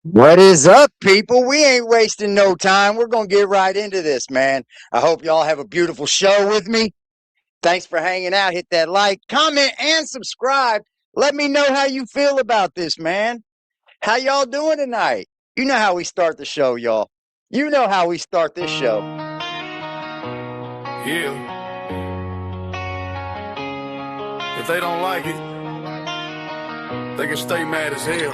What is up, people? We ain't wasting no time. We're going to get right into this, man. I hope y'all have a beautiful show with me. Thanks for hanging out. Hit that like, comment, and subscribe. Let me know how you feel about this, man. How y'all doing tonight? You know how we start the show, y'all. You know how we start this show. Yeah. If they don't like it, they can stay mad as hell.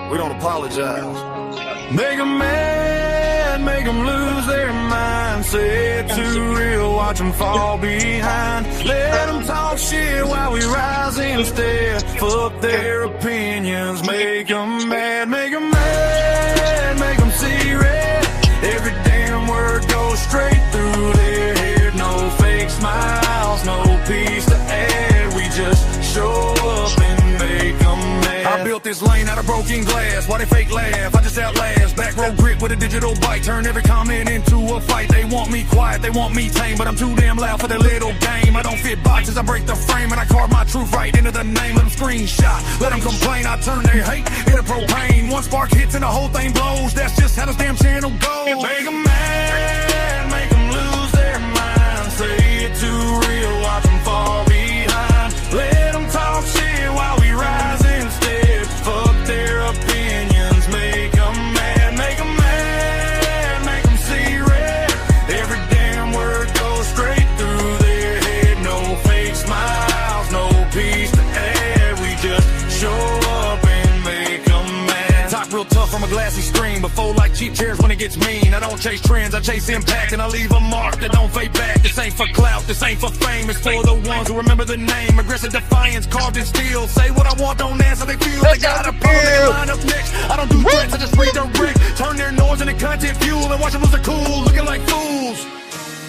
We don't apologize. Make them mad, make them lose their mind. Say it too real, watch them fall behind. Let them talk shit while we rise instead. Fuck their opinions, make them mad, make them mad, make them see red. Every damn word goes straight through their head. No fake smiles, no peace to add. We just show up and make them mad. I built this lane out of broken glass. Why they fake laugh? I just outlast. Back row grit with a digital bite. Turn every comment into a fight. They want me quiet, they want me tame, but I'm too damn loud for their little game. I don't fit boxes, I break the frame, and I carve my truth right into the name. Let them screenshot, let them complain. I turn their hate into propane. One spark hits and the whole thing blows. That's just how this damn channel goes. Make them mad, make them lose their mind. Say it too real, watch them fall behind. Let them talk shit while we rise instead. Fuck their opinions, make them mad, make them mad, make them see red. Every damn word goes straight through their head. No fake smiles, no peace to add. We just show up and make them mad. Talk real tough from a glassy screen, but fold like cheap chairs when it gets mean. I don't chase trends, I chase impact, and I leave a mark that don't fade back. This ain't for clout, this ain't for fame, it's for the ones who remember the name. Aggressive defiance carved in steel. Say what I want, don't ask how they feel. They got a problem, they line up next. I don't do threats, I just redirect. Turn their noise into content fuel and watch them lose their cool, looking like fools.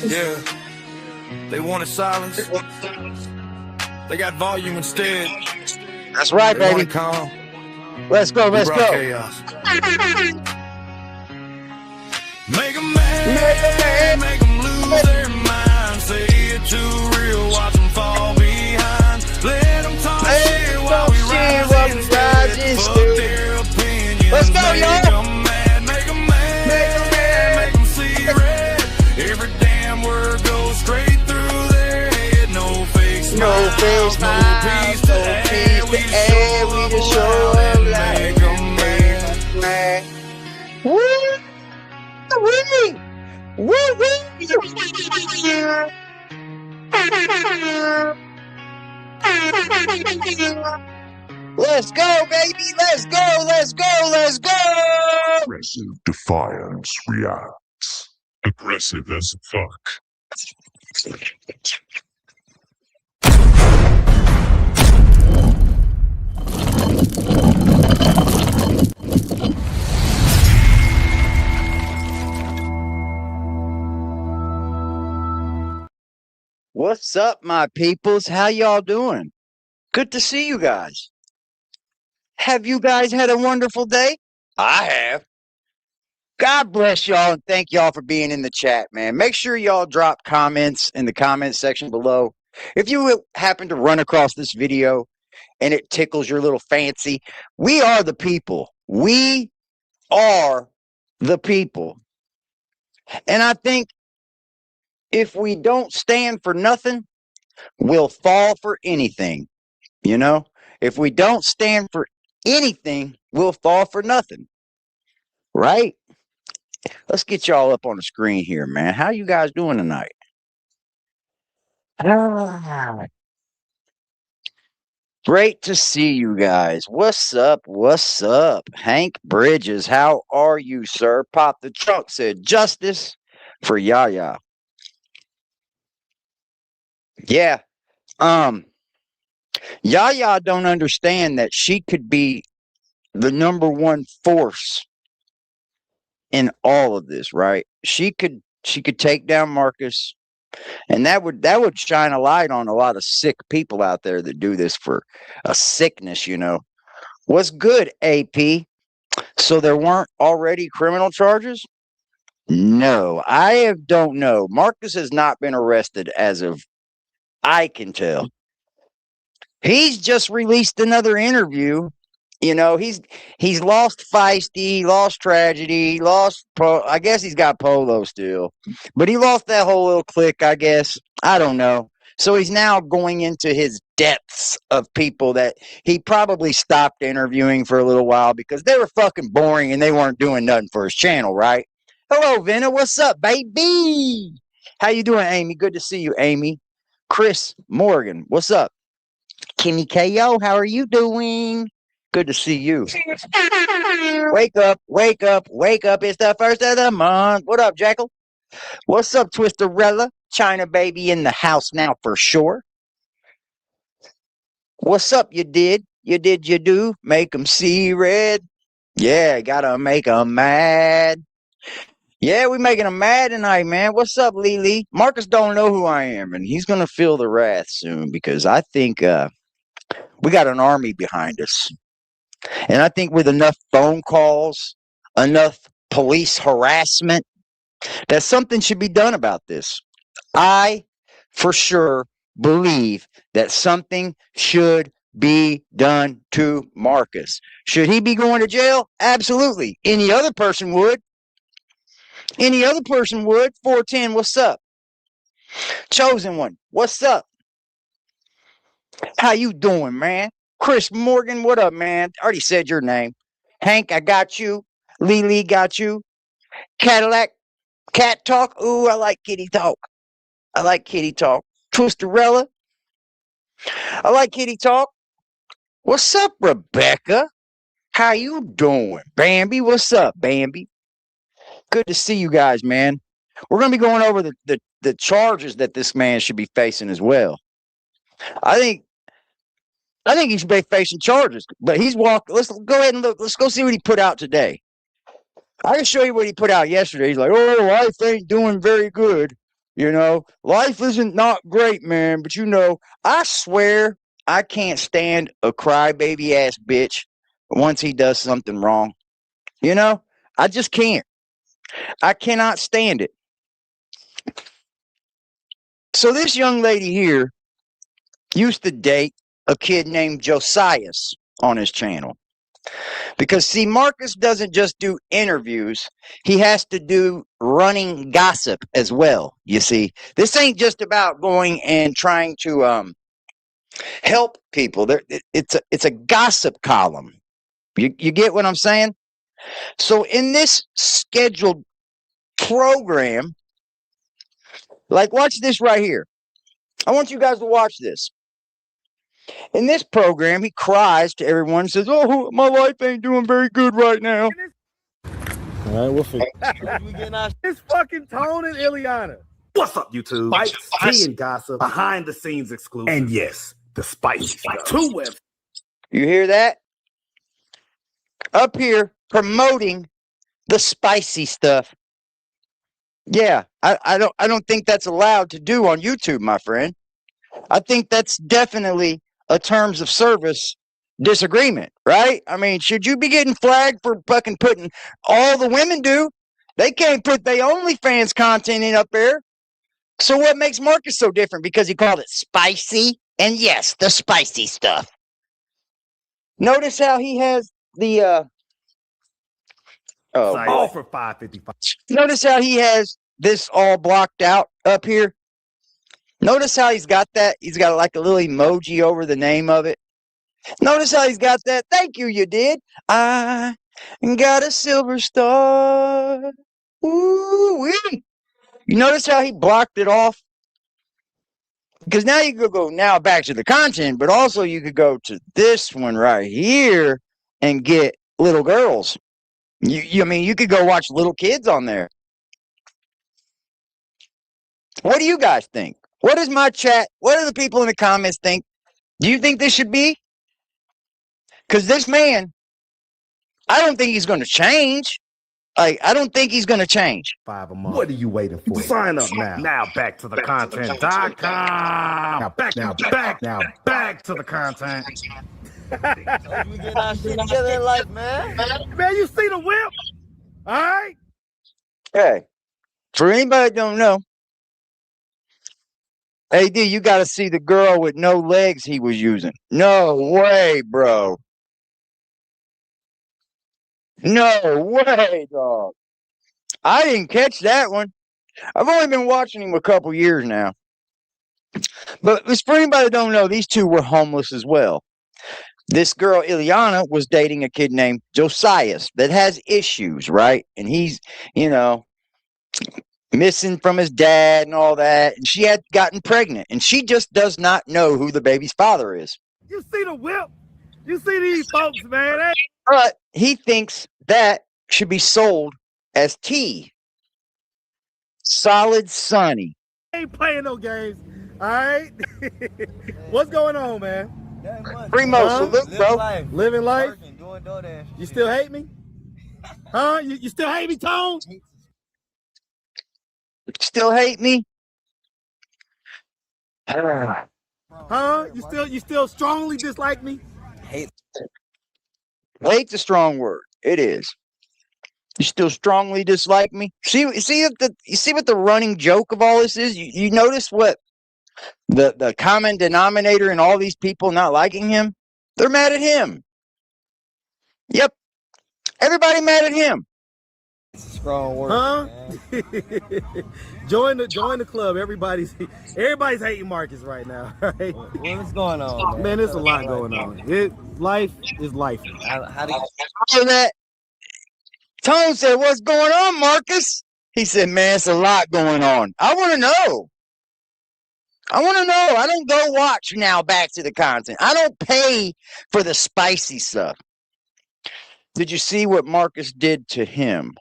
Yeah, they wanted silence, they got volume instead. That's right, They baby. wanted calm, Let's go, we let's brought go. chaos. Make them mad, make them lose their mind. Say it too real, watch them fall behind. Let them talk shit while we rise instead. Fuck their opinions. Let's go, Make y'all. them mad, make them mad, make them see red. Every damn word goes straight through their head. No fake smiles, no peace to add. We just show up and make them mad. Woo! Woo! Woo! Let's go, baby! Let's go! Let's go! Let's go! Aggressive defiance reacts. Aggressive as fuck. What's up, my peoples? How y'all doing? Good to see you guys. Have you guys had a wonderful day? I have. God bless y'all and thank y'all for being in the chat, man. Make sure y'all drop comments in the comment section below. If you happen to run across this video and it tickles your little fancy, we are the people. We are the people. And I think if we don't stand for nothing, we'll fall for anything. You know, if we don't stand for anything, we'll fall for nothing. Right? Let's get y'all up on the screen here, man. How you guys doing tonight? Ah, great to see you guys. What's up? What's up? Hank Bridges, how are you, sir? Pop the Trunk said justice for Yaya. Yeah. Yaya don't understand that she could be the number one force in all of this, right? She could take down Marcus, and that would shine a light on a lot of sick people out there that do this for a sickness, you know. What's good, AP? So there weren't already criminal charges? No, don't know. Marcus has not been arrested as of I can tell. He's just released another interview You know, he's lost Feisty, lost Tragedy, I guess he's got Polo still, but he lost that whole little clique. I guess I don't know. So he's now going into his depths of people that he probably stopped interviewing for a little while because they were fucking boring and they weren't doing nothing for his channel, right? Hello, Vena. What's up, baby? How you doing, Amy? Good to see you, Amy. Chris Morgan, what's up? Kimmy KO, how are you doing? Good to see you. Wake up, wake up, wake up. It's the first of the month. What up, Jackal? What's up, Twisterella? China baby in the house now for sure. What's up, you did? You did, you do. Make them see red. Yeah, gotta make them mad. Yeah, we making them mad tonight, man. What's up, Lily? Marcus don't know who I am, and he's gonna feel the wrath soon because I think we got an army behind us. And I think with enough phone calls, enough police harassment, that something should be done about this. I, for sure, believe that something should be done to Marcus. Should he be going to jail? Absolutely. Any other person would. Any other person would. 410, what's up? Chosen one, what's up? How you doing, man? Chris Morgan, what up, man? I already said your name. Hank, I got you. Lee got you. Cadillac, cat talk. Ooh, I like kitty talk. I like kitty talk. Twisterella, I like kitty talk. What's up, Rebecca? How you doing? Bambi, what's up, Bambi? Good to see you guys, man. We're going to be going over the charges that this man should be facing as well. I think he should be facing charges, but he's walked. Let's go ahead and look. Let's go see what he put out today. I can show you what he put out yesterday. He's like, oh, life ain't doing very good. You know, life isn't not great, man. But, you know, I swear I can't stand a crybaby ass bitch once he does something wrong. You know, I just can't. I cannot stand it. So this young lady here used to date a kid named Josias on his channel. Because, see, Marcus doesn't just do interviews. He has to do running gossip as well, you see. This ain't just about going and trying to help people. It's a gossip column. You get what I'm saying? So in this scheduled program, like watch this right here. I want you guys to watch this. In this program, he cries to everyone and says, oh, my life ain't doing very good right now. All right, we'll figure. It's fucking Tone and Ileana. What's up, YouTube? Spikes, tea, and gossip, behind the scenes exclusive. And yes, the spicy stuff. 2 websites. You hear that? Up here promoting the spicy stuff. Yeah, I don't think that's allowed to do on YouTube, my friend. I think that's definitely a terms of service disagreement, right? I mean, should you be getting flagged for fucking putting all the women do? They can't put their OnlyFans content in up there. So what makes Marcus so different? Because he called it spicy? And yes, the spicy stuff. Notice how he has the all for $5.55. Notice how he has this all blocked out up here. Notice how he's got that. He's got like a little emoji over the name of it. Notice how he's got that. Thank you, you did. I got a silver star. Ooh-wee. You notice how he blocked it off? Because now you could go now back to the content, but also you could go to this one right here and get little girls. I mean, you could go watch little kids on there. What do you guys think? What is my chat? What do the people in the comments think? Do you think this should be? Because this man, I don't think he's going to change. I don't think he's going to change. 5 a month. What are you waiting for? Sign up now. Now back to the content.com. Now back to the content. We get our shit together in life, man. Man, you see the whip? All right? Hey, for anybody that don't know, AD, you got to see the girl with no legs he was using. No way, bro. No way, dog. I didn't catch that one. I've only been watching him a couple years now. But for anybody that don't know, these two were homeless as well. This girl, Ileana, was dating a kid named Josias that has issues, right? And he's, you know, missing from his dad and all that. And she had gotten pregnant, and she just does not know who the baby's father is. You see the whip? You see these folks, man? But he thinks that should be sold as tea. Solid Sunny. Ain't playing no games. All right. What's going on, man? Primo, salute, bro. Living life. Working, doing DoorDash. You still hate me? Huh? You still hate me, Tone? Still hate me? Huh? You still strongly dislike me? Hate's a strong word. It is. You still strongly dislike me? You see what the running joke of all this is? You notice what the common denominator in all these people not liking him? They're mad at him. Yep. Everybody mad at him. Strong word. Huh? join the club. Everybody's hating Marcus right now. Right? What's going on, man? There's a lot going on. Life is life. How do you... All that. Tone said, "What's going on, Marcus?" He said, "Man, it's a lot going on. I want to know. I don't go watch now back to the content. I don't pay for the spicy stuff." Did you see what Marcus did to him?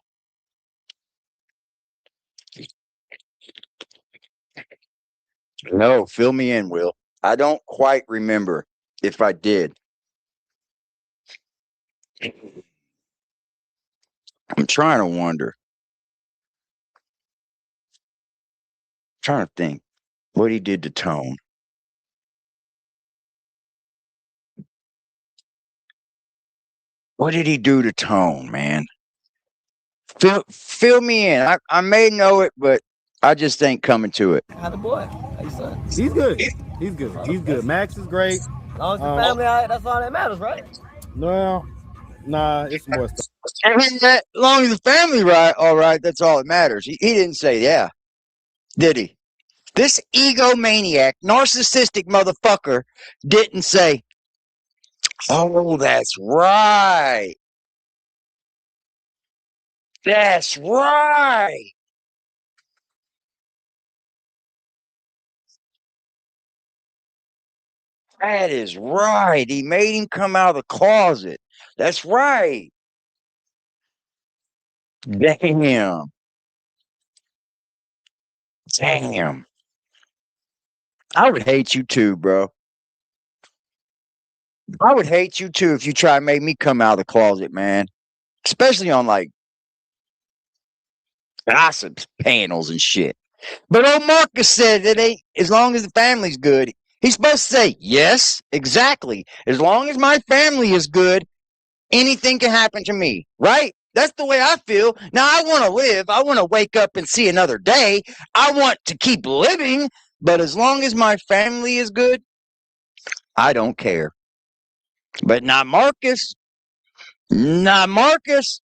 No, fill me in, Will. I don't quite remember if I did. I'm trying to wonder. Trying to think what he did to Tone. What did he do to Tone, man? Fill me in. I may know it, but I just ain't coming to it. How the boy? How you son? He's good. He's good. He's good. Max is great. As long as the family, that's all that matters, right? No, nah, it's more stuff. As long as the family right, all right, that's all that matters. He didn't say yeah, did he? This egomaniac, narcissistic motherfucker didn't say, "Oh, that's right. That's right. That is right. He made him come out of the closet. That's right. Damn. Damn. I would hate you too, bro. I would hate you too if you try to make me come out of the closet, man. Especially on like gossip panels and shit. But old Marcus said that as long as the family's good, he's supposed to say, yes, exactly. As long as my family is good, anything can happen to me, right? That's the way I feel. Now, I want to live. I want to wake up and see another day. I want to keep living. But as long as my family is good, I don't care. But not Marcus. Not Marcus.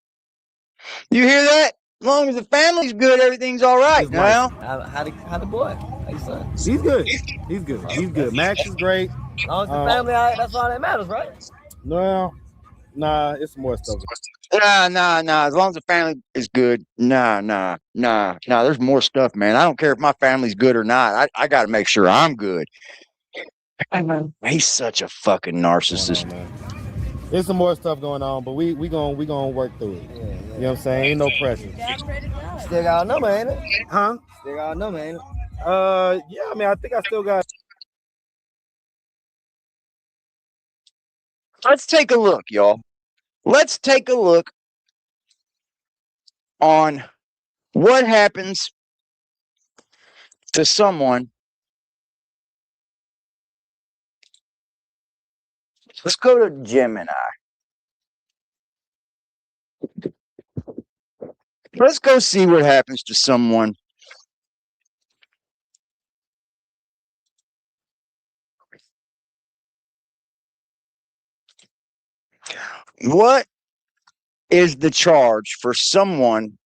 You hear that? As long as the family's good, everything's all right. Now, How the boy? How you son? He's good. He's good. He's good. Max is great. As long as the family, that's all that matters, right? No, nah, it's more stuff. Nah. As long as the family is good, nah. There's more stuff, man. I don't care if my family's good or not. I got to make sure I'm good. He's such a fucking narcissist. There's some more stuff going on, but we gonna work through it. Yeah. You know what I'm saying? Ain't no pressure. Still got a number, ain't it? Huh? Still got a number, ain't it? Yeah. I mean, I think I still got. Let's take a look, y'all. Let's take a look on what happens to someone. Let's go to Gemini. Let's go see what happens to someone what is the charge for someone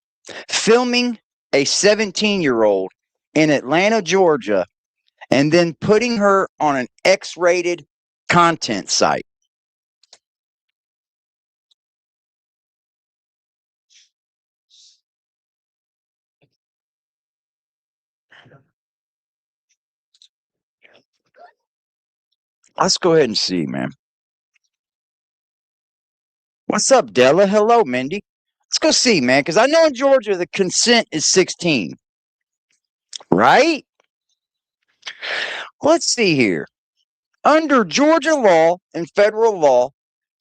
filming a 17-year-old in Atlanta, Georgia, and then putting her on an X-rated content site? Let's go ahead and see, man. What's up, Della? Hello, Mindy. Let's go see, man, because I know in Georgia the consent is 16, right? Let's see here. Under Georgia law and federal law,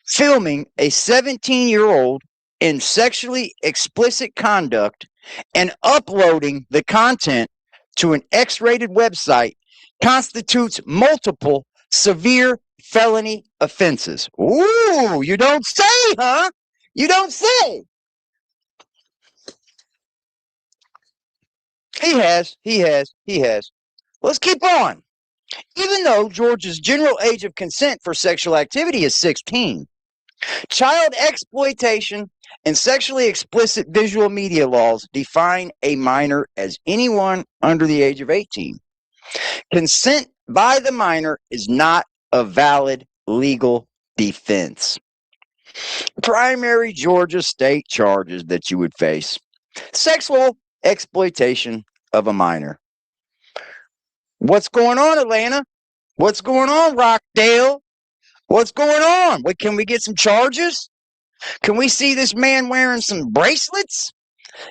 filming a 17-year-old in sexually explicit conduct and uploading the content to an X-rated website constitutes multiple severe felony offenses. Ooh, you don't say, huh? You don't say. He has. Let's keep on. Even though Georgia's general age of consent for sexual activity is 16, child exploitation and sexually explicit visual media laws define a minor as anyone under the age of 18. Consent by the minor is not a valid legal defense. Primary Georgia state charges that you would face: sexual exploitation of a minor. What's going on, Atlanta? What's going on, Rockdale? What's going on? What, can we get some charges? Can we see this man wearing some bracelets?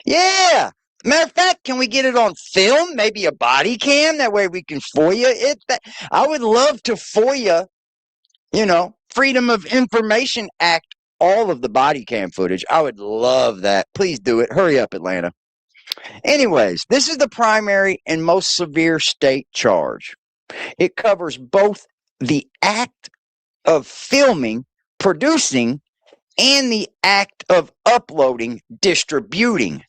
Yeah. Matter of fact, can we get it on film? Maybe a body cam? That way we can FOIA it. I would love to FOIA, Freedom of Information Act, all of the body cam footage. I would love that. Please do it. Hurry up, Atlanta. Anyways, this is the primary and most severe state charge. It covers both the act of filming, producing, and the act of uploading, distributing.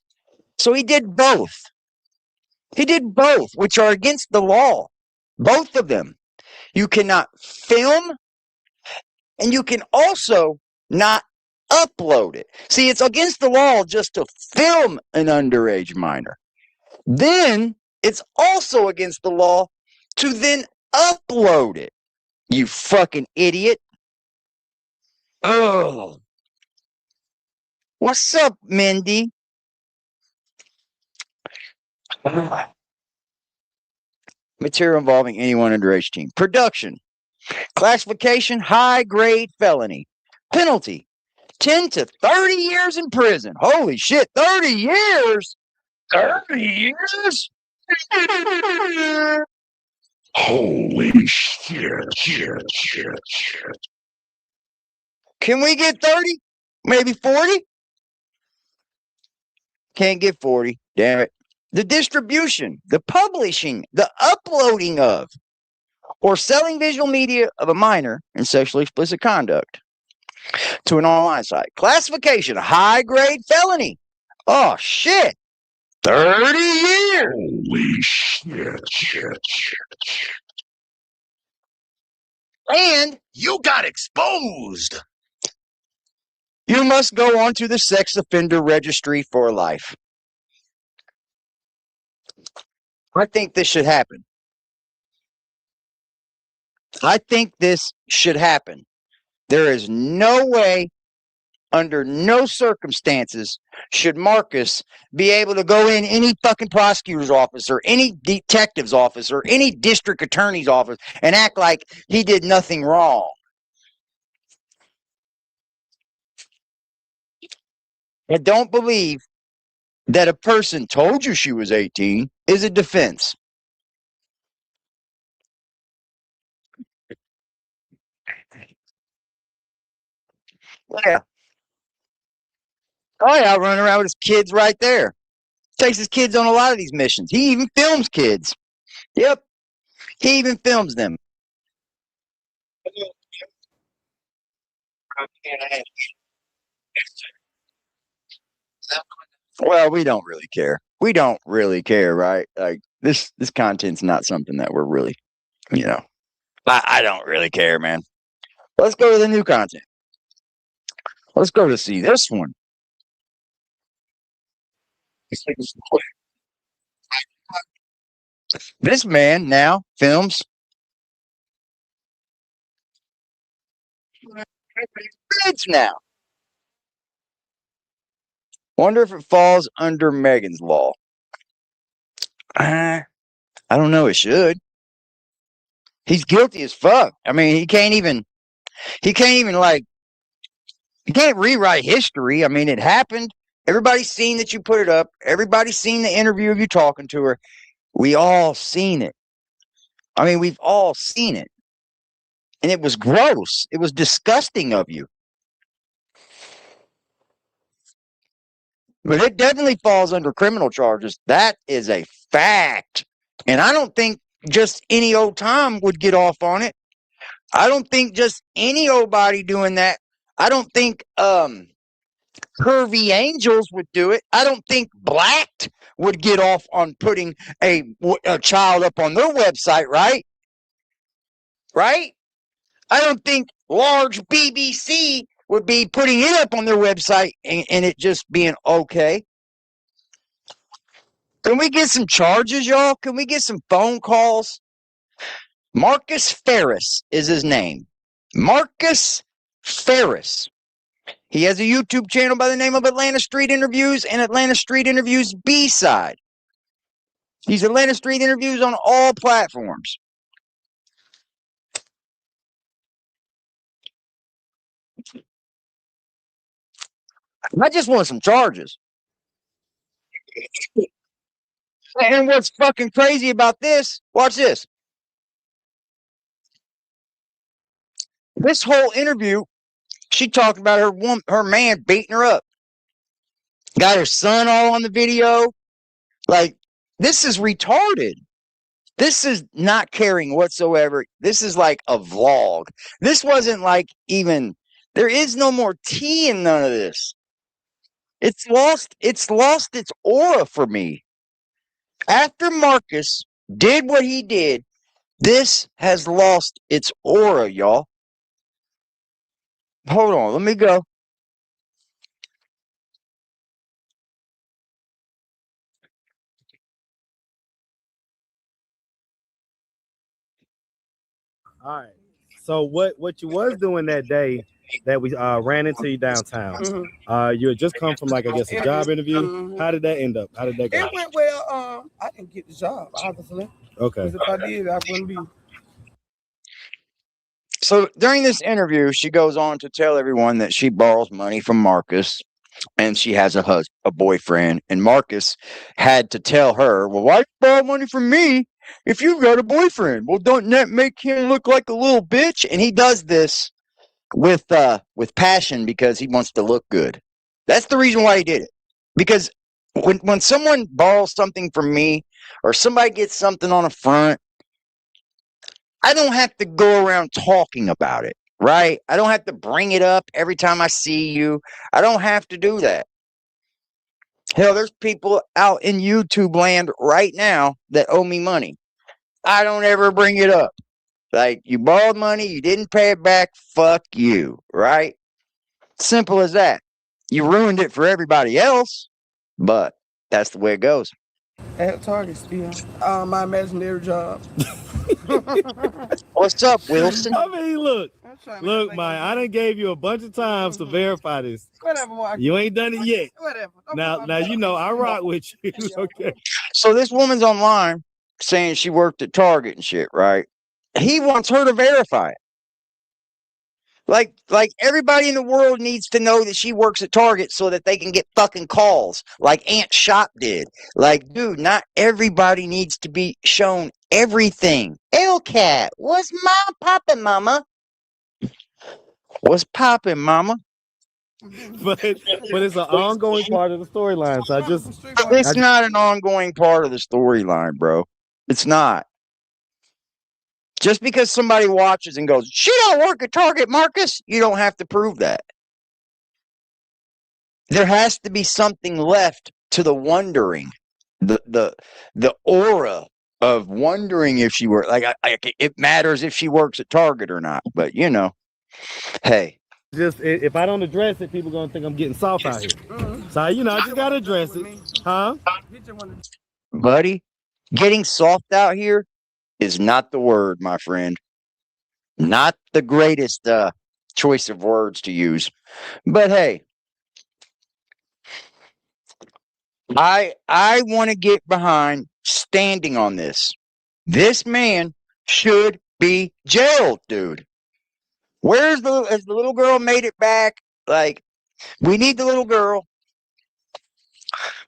So he did both. He did both, which are against the law. Both of them. You cannot film, and you can also not upload it. See, it's against the law just to film an underage minor. Then it's also against the law to then upload it. You fucking idiot. Oh. What's up, Mindy? Material involving anyone under 18. Production. Classification, high-grade felony. Penalty, 10 to 30 years in prison. Holy shit, 30 years? 30 years? Holy shit. Can we get 30? Maybe 40? Can't get 40. Damn it. The distribution, the publishing, the uploading of, or selling visual media of a minor in sexually explicit conduct to an online site. Classification, high-grade felony. Oh, shit. 30 years. Holy shit. And You got exposed. you must go onto the sex offender registry for life. I think this should happen. I think this should happen. There is no way, under no circumstances, should Marcus be able to go in any fucking prosecutor's office or any detective's office or any district attorney's office and act like he did nothing wrong. I don't believe that a person told you she was 18 is a defense. Yeah. Oh, yeah, running around with his kids right there. Takes his kids on a lot of these missions. He even films kids. Yep. He even films them. Well, we don't really care. We don't really care, right? Like this content's not something that we're really, I don't really care, man. Let's go to the new content. Let's go to see this one. This man now films kids now. Wonder if it falls under Megan's law. I don't know. It should. He's guilty as fuck. I mean, he can't even like, he can't rewrite history. I mean, it happened. Everybody's seen that you put it up. Everybody's seen the interview of you talking to her. We all seen it. I mean, we've all seen it. And it was gross. It was disgusting of you. But it definitely falls under criminal charges. That is a fact. And I don't think just any old time would get off on it. I don't think just any old body doing that. I don't think Curvy Angels would do it. I don't think Blacked would get off on putting a child up on their website, right? Right? I don't think large BBC would be putting it up on their website and it just being okay. Can we get some charges, y'all? Can we get some phone calls? Marcus Ferris is his name. Marcus Ferris. He has a YouTube channel by the name of Atlanta Street Interviews and Atlanta Street Interviews B-Side. He's Atlanta Street Interviews on all platforms. I just want some charges. And what's fucking crazy about this, watch this. This whole interview, she talked about her man beating her up. Got her son all on the video. Like, this is retarded. This is not caring whatsoever. This is like a vlog. This wasn't like even, there is no more tea in none of this. It's lost its aura for me. After Marcus did what he did, this has lost its aura, y'all. Hold on, let me go. All right. So what you was doing that day that we ran into you downtown? You had just come from, like, I guess, a job interview. How did that end up? How did that go? It went well. I didn't get the job, obviously. Okay. Because if I did, I wouldn't be. So during this interview, she goes on to tell everyone that she borrows money from Marcus and she has a boyfriend. And Marcus had to tell her, well, why you borrow money from me if you've got a boyfriend? Well, don't that make him look like a little bitch? And he does this with passion because he wants to look good. That's the reason why he did it. Because when someone borrows something from me or somebody gets something on a front, I don't have to go around talking about it, right? I don't have to bring it up every time I see you. I don't have to do that. Hell, there's people out in YouTube land right now that owe me money. I don't ever bring it up. Like, you borrowed money, you didn't pay it back, fuck you, right? Simple as that. You ruined it for everybody else, but that's the way it goes. At Target still. My imaginary job. What's up, Wilson? I mean, look, man, I done gave you a bunch of times to verify this. Whatever, Mark. You ain't done it yet. Whatever. Now, you know, I rock with you. Okay. So this woman's online saying she worked at Target and shit, right? He wants her to verify it. Like everybody in the world needs to know that she works at Target so that they can get fucking calls like Aunt Shop did. Like, dude, not everybody needs to be shown everything. Hellcat, what's poppin', mama? What's poppin', mama? But it's an ongoing part of the storyline. So It's not an ongoing part of the storyline, bro. It's not. Just because somebody watches and goes, she don't work at Target, Marcus, you don't have to prove that. There has to be something left to the wondering, the aura of wondering if she works. Like, it matters if she works at Target or not. But, you know, hey, Just if I don't address it, people gonna think I'm getting soft out here. So I just gotta address it, huh? Buddy, getting soft out here is not the word, my friend. Not the greatest choice of words to use. But hey, I want to get behind standing on this. This man should be jailed, dude. Has the little girl made it back? Like, we need the little girl.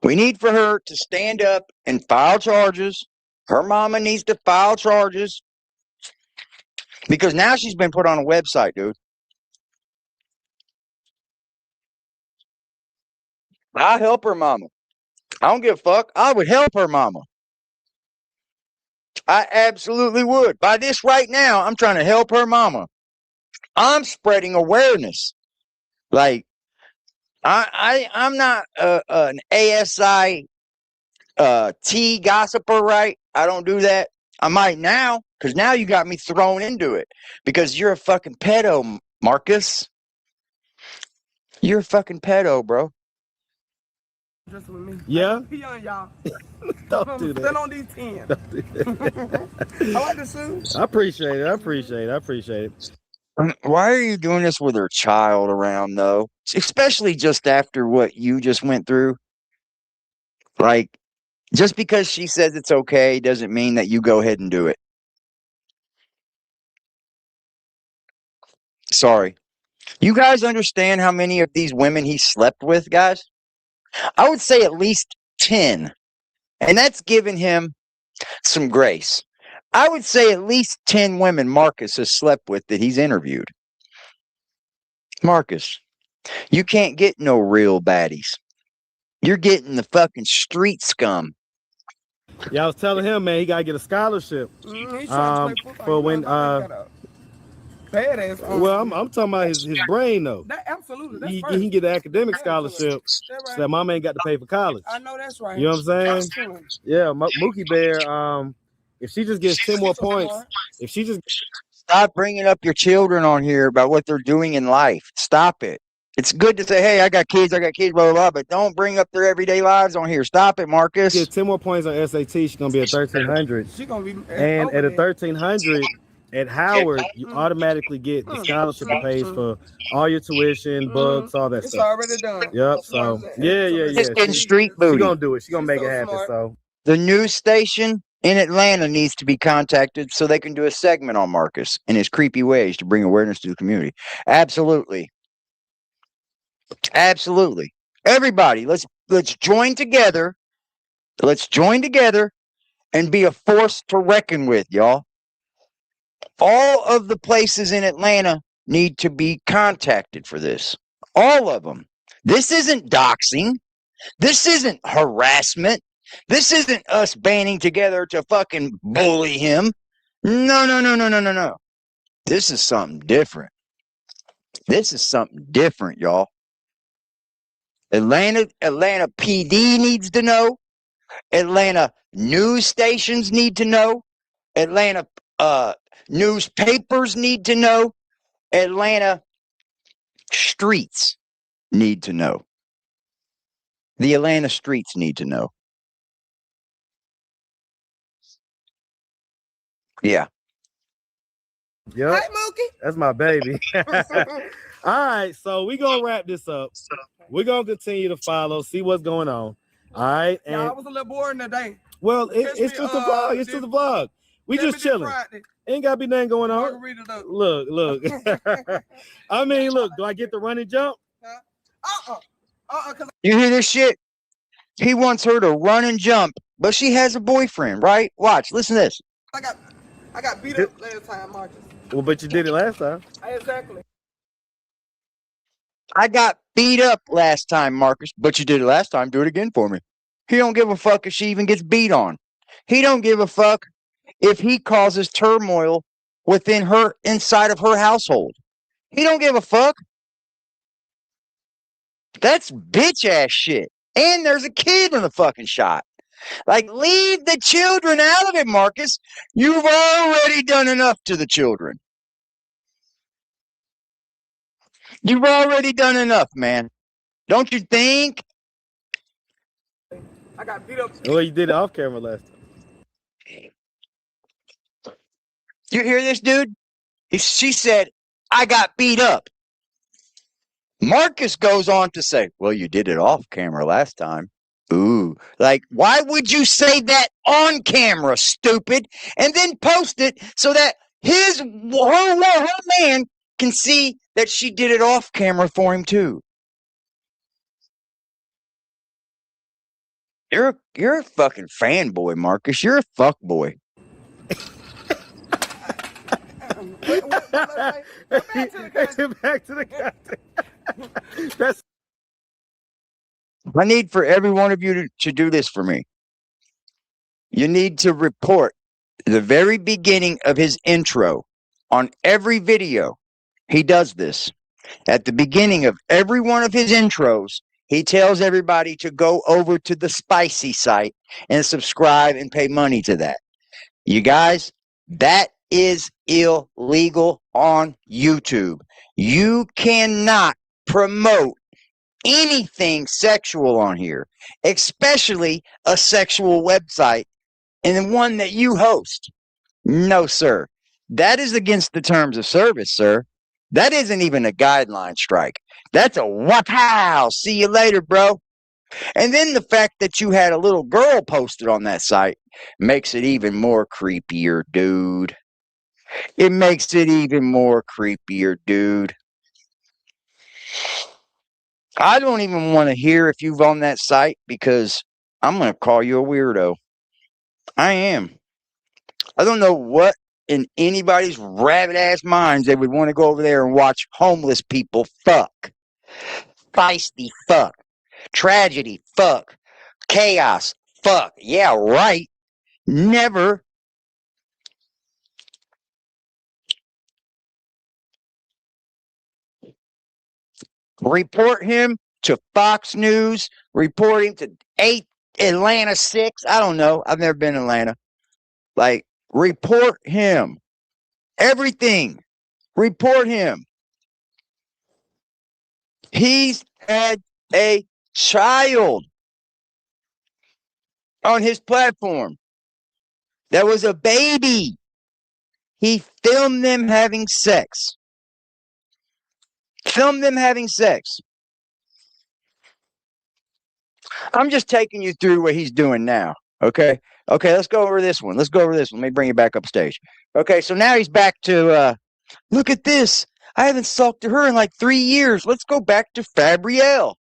We need for her to stand up and file charges. Her mama needs to file charges because now she's been put on a website, dude. I help her mama. I don't give a fuck. I would help her mama. I absolutely would. By this right now, I'm trying to help her mama. I'm spreading awareness. Like, I'm not an ASI T gossiper, right? I don't do that. I might now, because now you got me thrown into it. Because you're a fucking pedo, Marcus. You're a fucking pedo, bro. Just with me. Yeah. He on y'all. Don't do that. Stand on these 10. I like to sue. I appreciate it. Why are you doing this with her child around, though? Especially just after what you just went through. Like, just because she says it's okay doesn't mean that you go ahead and do it. Sorry. You guys understand how many of these women he slept with, guys? I would say at least 10. And that's giving him some grace. I would say at least 10 women Marcus has slept with that he's interviewed. Marcus, you can't get no real baddies. You're getting the fucking street scum. Yeah, I was telling him, man, he gotta get a scholarship. He's trying to play football. For when badass. Well, I'm talking about his brain though. That absolutely. That's He first. can get an academic scholarship. Right. So that mama ain't got to pay for college. I know that's right. You know what I'm saying? Yeah, Mookie Bear. If she just gets 10 more points, if she just stop bringing up your children on here about what they're doing in life. Stop it. It's good to say, hey, I got kids, blah, blah, blah, but don't bring up their everyday lives on here. Stop it, Marcus. Get 10 more points on SAT, she's going to be at 1,300. She's going to be and at a 1,300 at Howard, you automatically get the scholarship that pays for all your tuition, books, all that it's stuff. It's already done. Yep, so, yeah. Just getting street booty. She's going to do it. She's going to make it happen, smart. so. The news station in Atlanta needs to be contacted so they can do a segment on Marcus and his creepy ways to bring awareness to the community. Absolutely. Absolutely. Everybody, let's join together. Let's join together and be a force to reckon with, y'all. All of the places in Atlanta need to be contacted for this. All of them. This isn't doxing. This isn't harassment. This isn't us banding together to fucking bully him. No. This is something different. This is something different, y'all. Atlanta PD needs to know. Atlanta news stations need to know. Atlanta newspapers need to know. Atlanta streets need to know. The Atlanta streets need to know. Yeah. Yep. Hi, Mookie. That's my baby. All right, so we're going to wrap this up. We're going to continue to follow, see what's going on. All right. And I was a little bored today. Well, it's just a vlog. It's just a vlog. We just chilling. Ain't got to be nothing going on. Look. I mean, look, do I get the run and jump? You hear this shit? He wants her to run and jump, but she has a boyfriend, right? Watch, listen to this. I got beat up last time, Marcus. Well, but you did it last time. Exactly. I got beat up last time, Marcus, but you did it last time. Do it again for me. He don't give a fuck if she even gets beat on. He don't give a fuck if he causes turmoil inside of her household. He don't give a fuck. That's bitch ass shit. And there's a kid in the fucking shot. Like, leave the children out of it, Marcus. You've already done enough to the children. You've already done enough, man. Don't you think? I got beat up. Well, you did it off camera last time. You hear this, dude? She said, I got beat up. Marcus goes on to say, well, you did it off camera last time. Ooh, like, why would you say that on camera, stupid? And then post it so that her man can see that she did it off camera for him too. You're a fucking fanboy, Marcus. You're a fuckboy. Back to the content. That's I need for every one of you to do this for me. You need to report the very beginning of his intro on every video. He does this. At the beginning of every one of his intros, he tells everybody to go over to the Spicy site and subscribe and pay money to that. You guys, that is illegal on YouTube. You cannot promote anything sexual on here, especially a sexual website and one that you host. No, sir. That is against the terms of service, sir. That isn't even a guideline strike. That's a wow. See you later, bro. And then the fact that you had a little girl posted on that site makes it even more creepier, dude. It makes it even more creepier, dude. I don't even want to hear if you've on that site because I'm going to call you a weirdo. I am. I don't know what in anybody's rabbit ass minds they would want to go over there and watch homeless people fuck. Feisty fuck. Tragedy fuck. Chaos fuck. Yeah, right. Never. Report him to Fox News. Report him to Atlanta 6. I don't know. I've never been in Atlanta. Like, report him. Everything. Report him. He's had a child on his platform that was a baby. He filmed them having sex. Filmed them having sex. I'm just taking you through what he's doing now. Okay. Okay, let's go over this one. Let's go over this one. Let me bring you back up stage. Okay, so now he's back to look at this. I haven't talked to her in like 3 years. Let's go back to Fabrielle.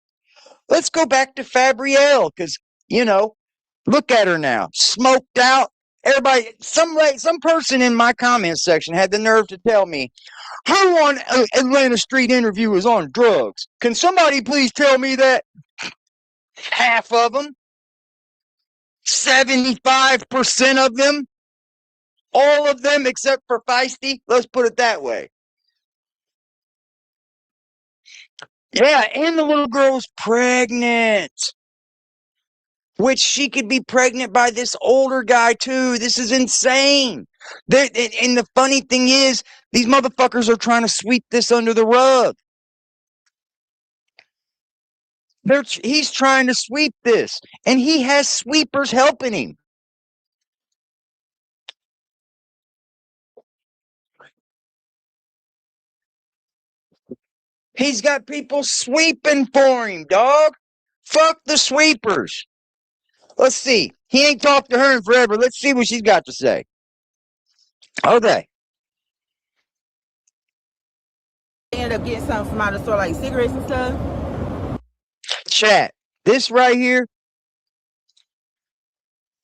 Let's go back to Fabrielle because, you know, look at her now. Smoked out. Everybody, some person in my comment section had the nerve to tell me, who on Atlanta Street Interview is on drugs? Can somebody please tell me that? Half of them. 75% of them. All of them except for Feisty. Let's put it that way. Yeah, and the little girl's pregnant. Which she could be pregnant by this older guy too. This is insane. And the funny thing is, these motherfuckers are trying to sweep this under the rug. He's trying to sweep this, and he has sweepers helping him. He's got people sweeping for him, dog. Fuck the sweepers. Let's see. He ain't talked to her in forever. Let's see what she's got to say. Okay. Ended up getting something from out of the store, like cigarettes and stuff. Chat. This right here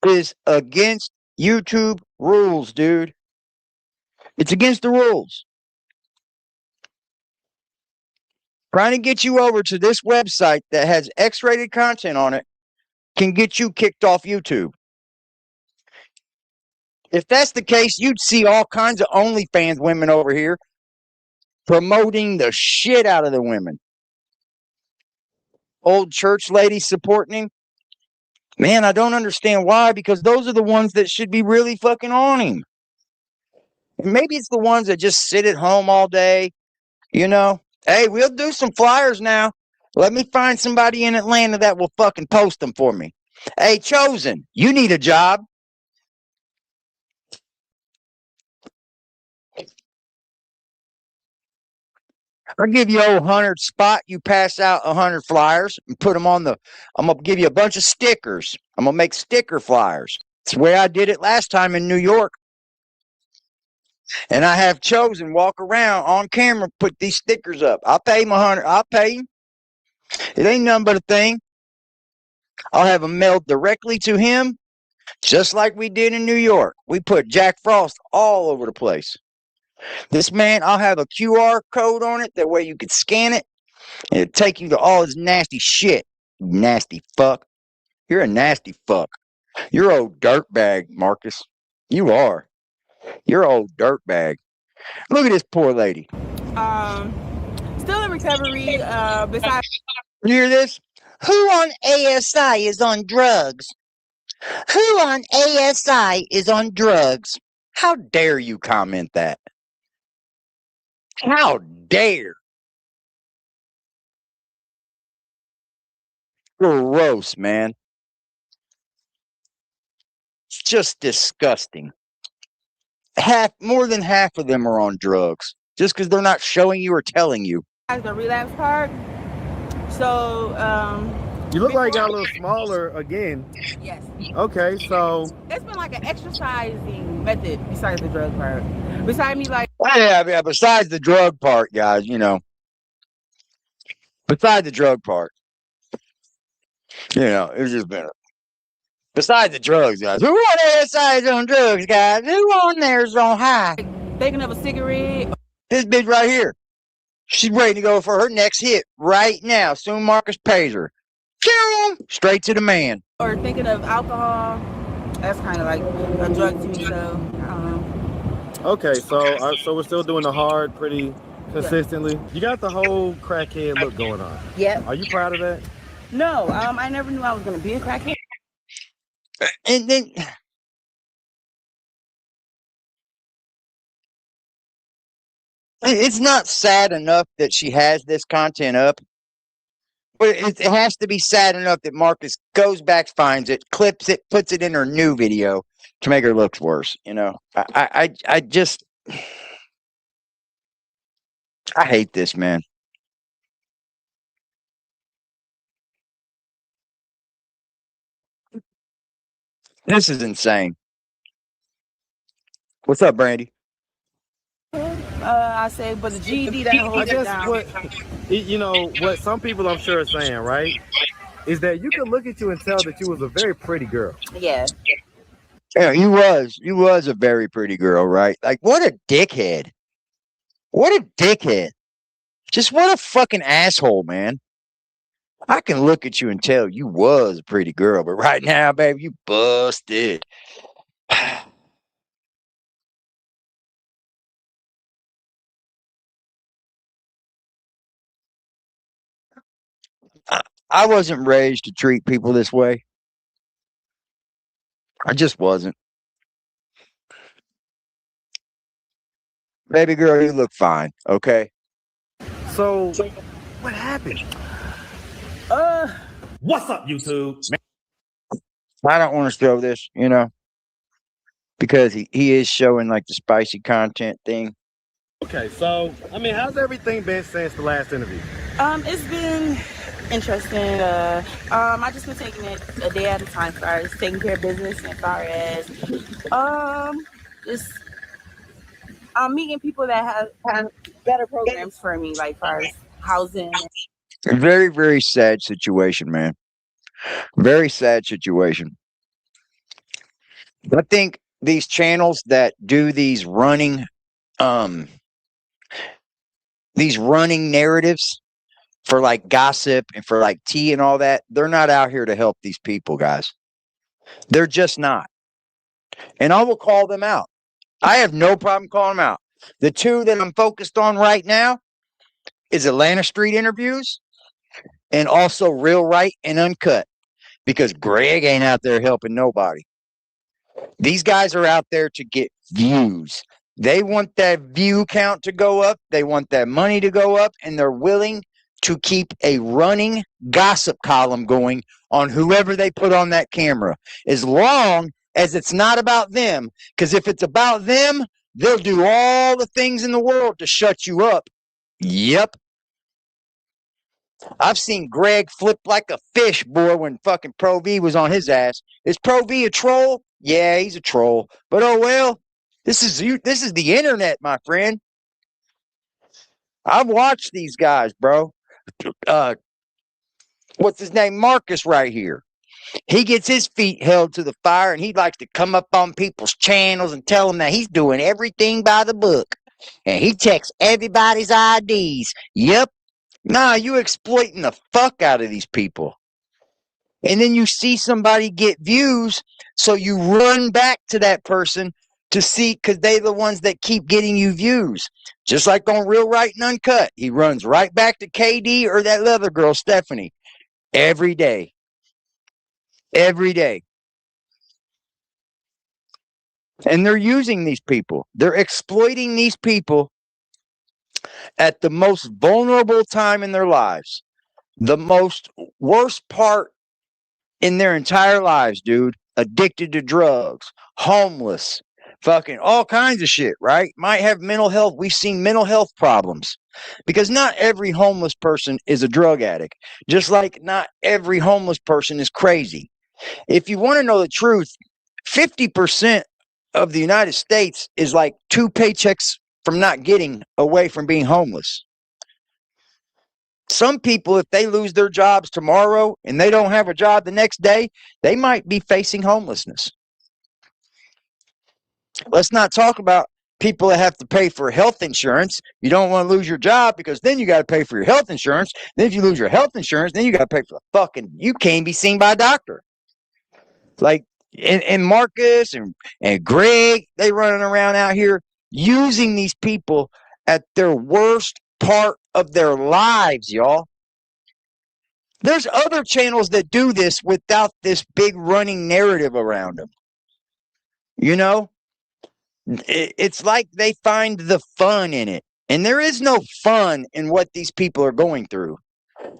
is against YouTube rules, dude. It's against the rules. Trying to get you over to this website that has X-rated content on it can get you kicked off YouTube. If that's the case, you'd see all kinds of OnlyFans women over here promoting the shit out of the women. Old church ladies supporting him. Man, I don't understand why, because those are the ones that should be really fucking on him. And maybe it's the ones that just sit at home all day, you know, Hey, we'll do some flyers now. Let me find somebody in Atlanta that will fucking post them for me. Hey, Chosen, you need a job. I'll give you a 100 spot. You pass out 100 flyers and put them on the. I'm gonna give you a bunch of stickers. I'm gonna make sticker flyers. It's the way I did it last time in New York. And I have Chosen walk around on camera, put these stickers up. I'll pay him 100. I'll pay him. It ain't nothing but a thing. I'll have them mailed directly to him, just like we did in New York. We put Jack Frost all over the place. This man, I'll have a QR code on it. That way you could scan it and it'll take you to all his nasty shit. Nasty fuck. You're a nasty fuck. You're a old dirtbag, Marcus. You are. You're a old dirtbag. Look at this poor lady. Still in recovery. Besides, You hear this? Who on ASI is on drugs? Who on ASI is on drugs? How dare you comment that? How dare? Gross, man. It's just disgusting. More than half of them are on drugs. Just because they're not showing you or telling you. the relapse part. So, You look like you got a little smaller again. yes. Okay, so It's been like an exercising method besides the drug part. Besides me, like, Yeah, besides the drug part, guys, you know. Besides the drug part. You know, it's just been. Besides the drugs, guys. Who on ASI is on drugs, guys? Who on there is on high? thinking of a cigarette This bitch right here. She's ready to go for her next hit right now. Soon Marcus pays her. Straight to the man. or thinking of alcohol. That's kind of like a drug to me, so I don't know. okay, so we're still doing the hard pretty consistently. You got the whole crackhead look going on. Yep. Are you proud of that? No, I never knew I was going to be a crackhead. And then it's not sad enough that she has this content up, but it has to be sad enough that Marcus goes back, finds it, clips it, puts it in her new video to make her look worse. You know, I just I hate this, man. This is insane. What's up, Brandy? I say, but the GED that I holds it guess down. what some people I'm sure are saying, right, is that you can look at you and tell that you was a very pretty girl. Yeah. Yeah, you was a very pretty girl, right? Like, what a dickhead. What a dickhead. Just what a fucking asshole, man. I can look at you and tell you was a pretty girl, but right now, baby, you busted. I wasn't raised to treat people this way. I just wasn't. Baby girl, you look fine, okay? So what happened? What's up, YouTube? I don't want to show this, you know, because he is showing like the spicy content thing. Okay, so I mean, how's everything been since the last interview? It's been interesting. I just been taking it a day at a time, as far as taking care of business, as far as just meeting people that have better programs for me, like far as housing. A very, very sad situation, man. Very sad situation. I think these channels that do these running narratives for like gossip and for like tea and all that, they're not out here to help these people, guys. They're just not. And I will call them out. I have no problem calling them out. The two that I'm focused on right now is Atlanta Street Interviews and also Real Right and Uncut, because Greg ain't out there helping nobody. These guys are out there to get views. They want that view count to go up. They want that money to go up, and they're willing to keep a running gossip column going on whoever they put on that camera, as long as it's not about them. Because if it's about them, they'll do all the things in the world to shut you up. Yep. I've seen Greg flip like a fish, boy, when fucking Pro V was on his ass. Is Pro V a troll? Yeah, he's a troll. But oh well. This is the internet, my friend. I've watched these guys, bro. What's his name? Marcus right here. He gets his feet held to the fire, and he likes to come up on people's channels and tell them that he's doing everything by the book. And he checks everybody's IDs. Yep. Nah, you exploiting the fuck out of these people. And then you see somebody get views, so you run back to that person to see, because they're the ones that keep getting you views. Just like on Real Right and Uncut. He runs right back to KD or that other girl, Stephanie. Every day. Every day. And they're using these people. They're exploiting these people at the most vulnerable time in their lives. The most worst part in their entire lives, dude. Addicted to drugs. Homeless. Fucking all kinds of shit, right? Might have mental health. We've seen mental health problems. Because not every homeless person is a drug addict. Just like not every homeless person is crazy. If you want to know the truth, 50% of the United States is like 2 paychecks from not getting away from being homeless. Some people, if they lose their jobs tomorrow and they don't have a job the next day, they might be facing homelessness. Let's not talk about people that have to pay for health insurance. You don't want to lose your job because then you got to pay for your health insurance. Then if you lose your health insurance, then you got to pay for the fucking, you can't be seen by a doctor. Like, and Marcus and Greg, they running around out here using these people at their worst part of their lives, y'all. There's other channels that do this without this big running narrative around them. You know? It's like they find the fun in it. And there is no fun in what these people are going through.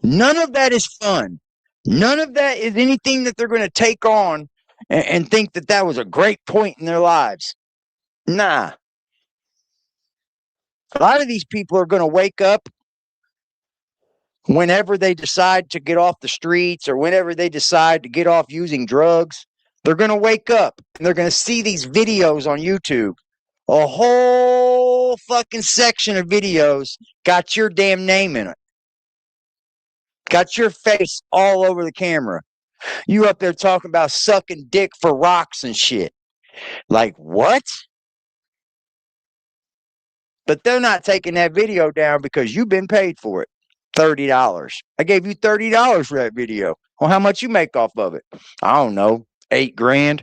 None of that is fun. None of that is anything that they're going to take on and think that that was a great point in their lives. Nah. A lot of these people are going to wake up whenever they decide to get off the streets or whenever they decide to get off using drugs. They're going to wake up and they're going to see these videos on YouTube. A whole fucking section of videos got your damn name in it. Got your face all over the camera. You up there talking about sucking dick for rocks and shit. Like, what? But they're not taking that video down because you've been paid for it. $30. I gave you $30 for that video. Well, how much you make off of it? I don't know. $8,000.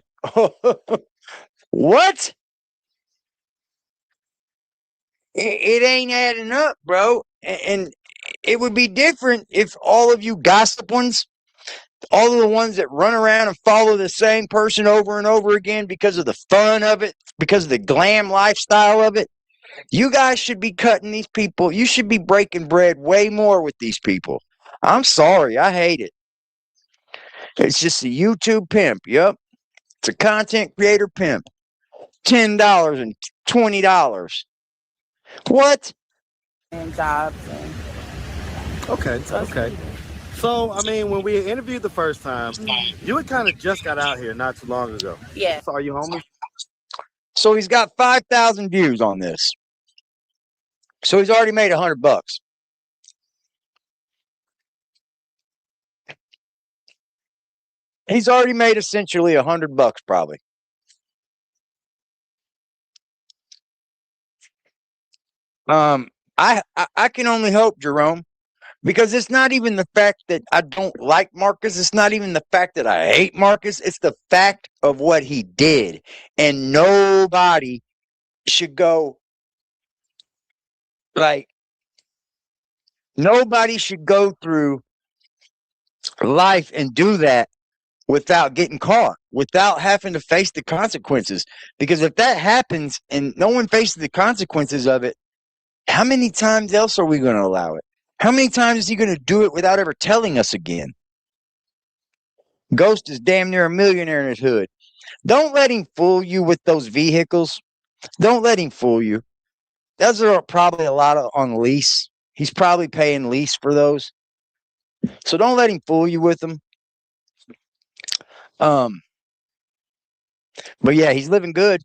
What? It ain't adding up, bro. And it would be different if all of you gossip ones, all of the ones that run around and follow the same person over and over again because of the fun of it, because of the glam lifestyle of it, you guys should be cutting these people. You should be breaking bread way more with these people. I'm sorry. I hate it. It's just a YouTube pimp. Yep. It's a content creator pimp. $10 and $20. What? And jobs. And Okay. So, I mean, when we interviewed the first time, you had kind of just got out here not too long ago. yeah. So are you homeless? So he's got 5,000 views on this. So he's already made $100. He's already made essentially $100 probably. I can only hope, Jerome, because it's not even the fact that I don't like Marcus. It's not even the fact that I hate Marcus. It's the fact of what he did. And nobody should go, like, nobody should go through life and do that without getting caught, without having to face the consequences. Because if that happens and no one faces the consequences of it, how many times else are we going to allow it? How many times is he going to do it without ever telling us again? Ghost is damn near a millionaire in his hood. Don't let him fool you with those vehicles. Don't let him fool you. Those are probably a lot of on lease. He's probably paying lease for those. So don't let him fool you with them. But yeah, he's living good.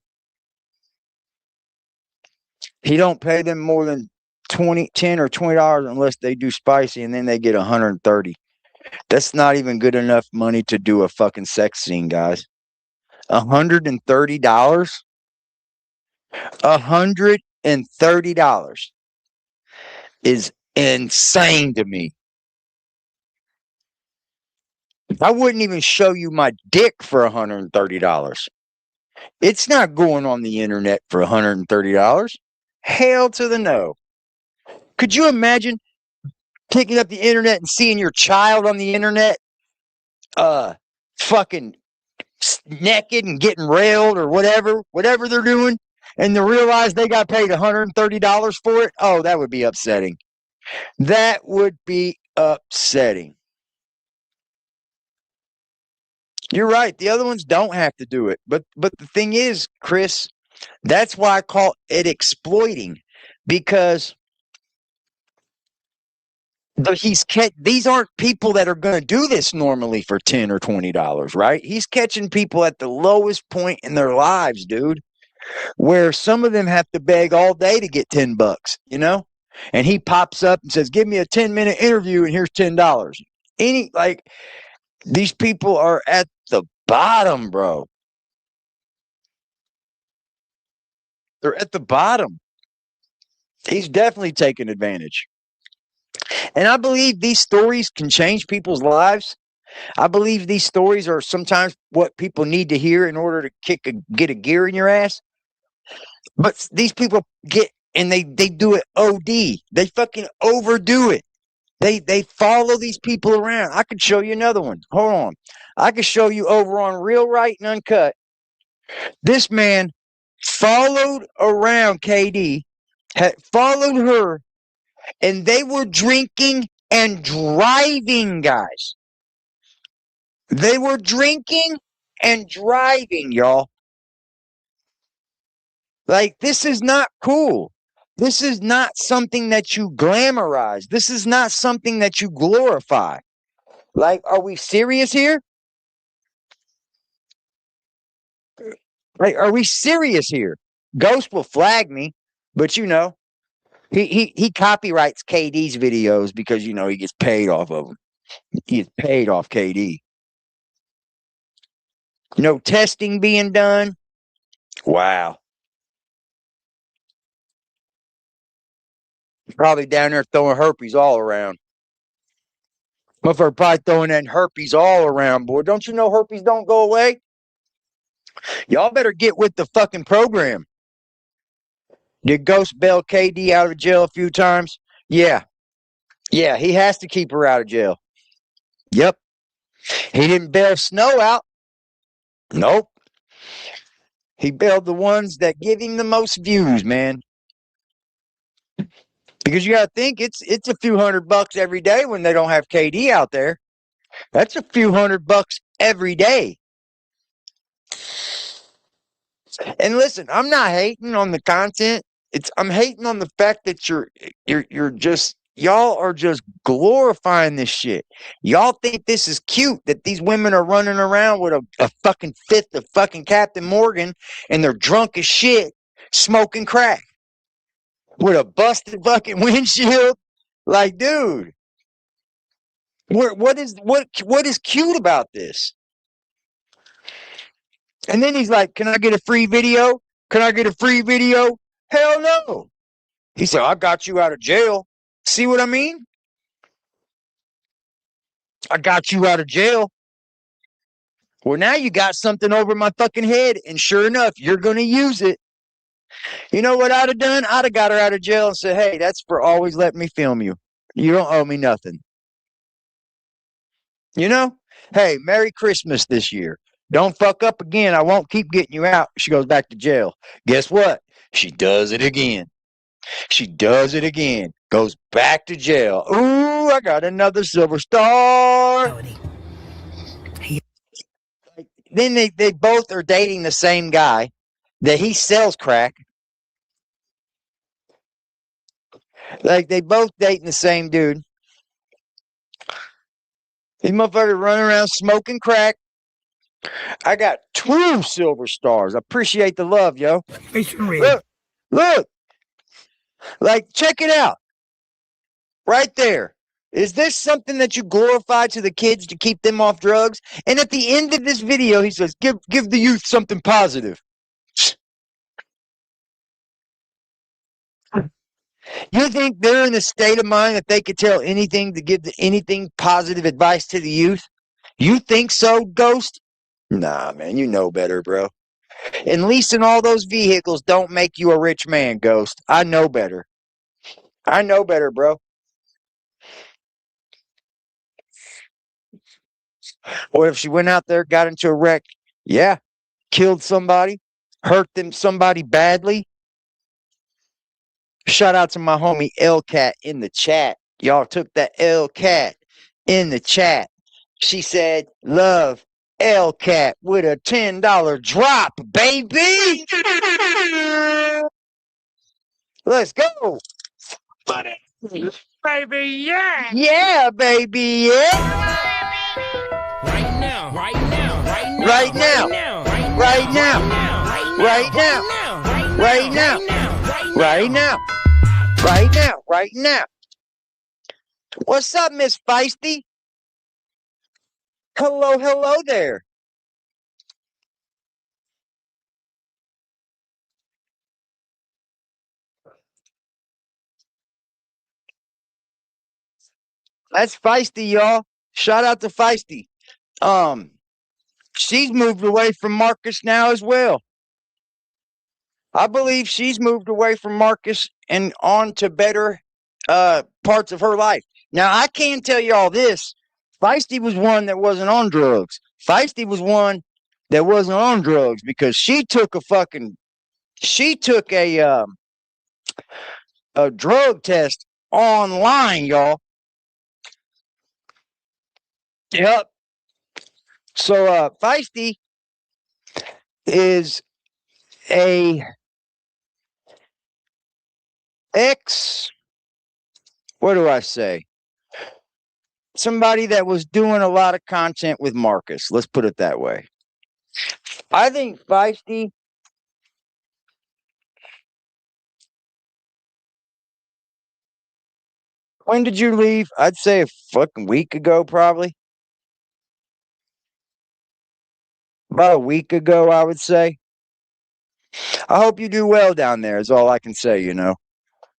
He don't pay them more than $10 or $20 unless they do spicy, and then they get $130. That's not even good enough money to do a fucking sex scene, guys. $130? $130 is insane to me. I wouldn't even show you my dick for $130. It's not going on the internet for $130. Hell to the no. Could you imagine picking up the internet and seeing your child on the internet fucking naked and getting railed or whatever they're doing, and to realize they got paid $130 for it? Oh, that would be upsetting. That would be upsetting. You're right. The other ones don't have to do it. But the thing is, Chris, that's why I call it exploiting, because these aren't people that are going to do this normally for $10 or $20, right? He's catching people at the lowest point in their lives, dude, where some of them have to beg all day to get $10, you know? And he pops up and says, "Give me a 10-minute interview and here's $10. These people are at the bottom, bro. They're at the bottom. He's definitely taking advantage. And I believe these stories can change people's lives. I believe these stories are sometimes what people need to hear in order to get a gear in your ass. But these people they do it OD. They fucking overdo it. They follow these people around. I could show you another one. Hold on. I could show you over on Real Right and Uncut. This man followed around KD, had followed her, and they were drinking and driving, guys. They were drinking and driving, y'all. Like, this is not cool. This is not something that you glamorize. This is not something that you glorify. Like, are we serious here? Like, are we serious here? Ghost will flag me, but you know, he copyrights KD's videos because, you know, he gets paid off of them. He gets paid off KD. No testing being done. Wow. Probably down there throwing herpes all around. Motherfucker probably throwing that herpes all around, boy. Don't you know herpes don't go away? Y'all better get with the fucking program. Did Ghost bail KD out of jail a few times? Yeah. Yeah, he has to keep her out of jail. Yep. He didn't bail Snow out. Nope. He bailed the ones that give him the most views, man. Because you got to think it's a few $100 every day when they don't have KD out there. That's a few $100 every day. And listen, I'm not hating on the content. I'm hating on the fact that y'all are just glorifying this shit. Y'all think this is cute that these women are running around with a fucking fifth of fucking Captain Morgan and they're drunk as shit, smoking crack with a busted fucking windshield. Like, dude, what is cute about this? And then he's like, "Can I get a free video? Can I get a free video?" Hell no. He said, "I got you out of jail." See what I mean? I got you out of jail. Well, now you got something over my fucking head, and sure enough, you're going to use it. You know what I'd have done? I'd have got her out of jail and said, "Hey, that's for always letting me film you. You don't owe me nothing." You know? Hey, Merry Christmas this year. Don't fuck up again. I won't keep getting you out. She goes back to jail. Guess what? She does it again. She does it again. Goes back to jail. Ooh, I got another silver star. Then they both are dating the same guy that he sells crack. Like they both dating the same dude. These motherfuckers running around smoking crack. I got 2 silver stars. I appreciate the love, yo. Look. Like, check it out. Right there. Is this something that you glorify to the kids to keep them off drugs? And at the end of this video, he says, give the youth something positive. You think they're in a state of mind that they could tell anything to give anything positive advice to the youth? You think so, Ghost? Nah, man, you know better, bro. And leasing all those vehicles don't make you a rich man, Ghost. I know better. I know better, bro. Or if she went out there, got into a wreck, yeah, killed somebody, hurt somebody badly. Shout out to my homie L-Cat in the chat. Y'all took that L-Cat in the chat. She said, love L-Cat with a $10 drop, baby. Let's go. Baby, yeah. Yeah, baby, yeah. Right now. Right now. Right now. Right now. Right now. Right now. Right now. Right now. What's up, Miss Feisty? Hello there. That's Feisty, y'all. Shout out to Feisty. She's moved away from Marcus now as well. I believe she's moved away from Marcus and on to better parts of her life. Now, I can tell y'all this. Feisty was one that wasn't on drugs. Feisty was one that wasn't on drugs because she took a drug test online, y'all. Yep. So Feisty is a what do I say? Somebody that was doing a lot of content with Marcus. Let's put it that way. I think Feisty when did you leave? I'd say a fucking week ago, probably. About a week ago, I would say. I hope you do well down there, is all I can say, you know.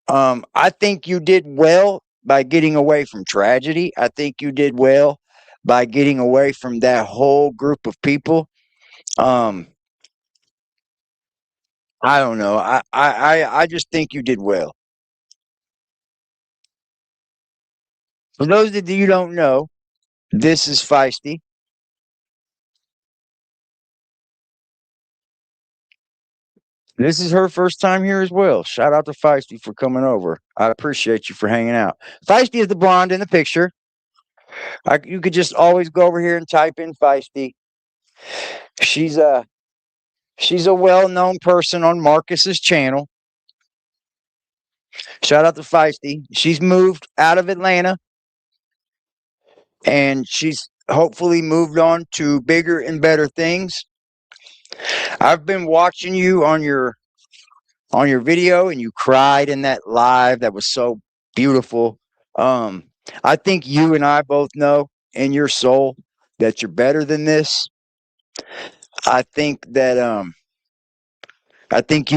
I think you did well by getting away from tragedy. I think you did well by getting away from that whole group of people. I don't know. I just think you did well. For those that you don't know, this is Feisty. This is her first time here as well. Shout out to Feisty for coming over. I appreciate you for hanging out. Feisty is the blonde in the picture. You could just always go over here and type in Feisty. She's a well-known person on Marcus's channel. Shout out to Feisty. She's moved out of Atlanta, and she's hopefully moved on to bigger and better things. I've been watching you on your video, and you cried in that live. That was so beautiful. I think you and I both know in your soul that you're better than this. I think you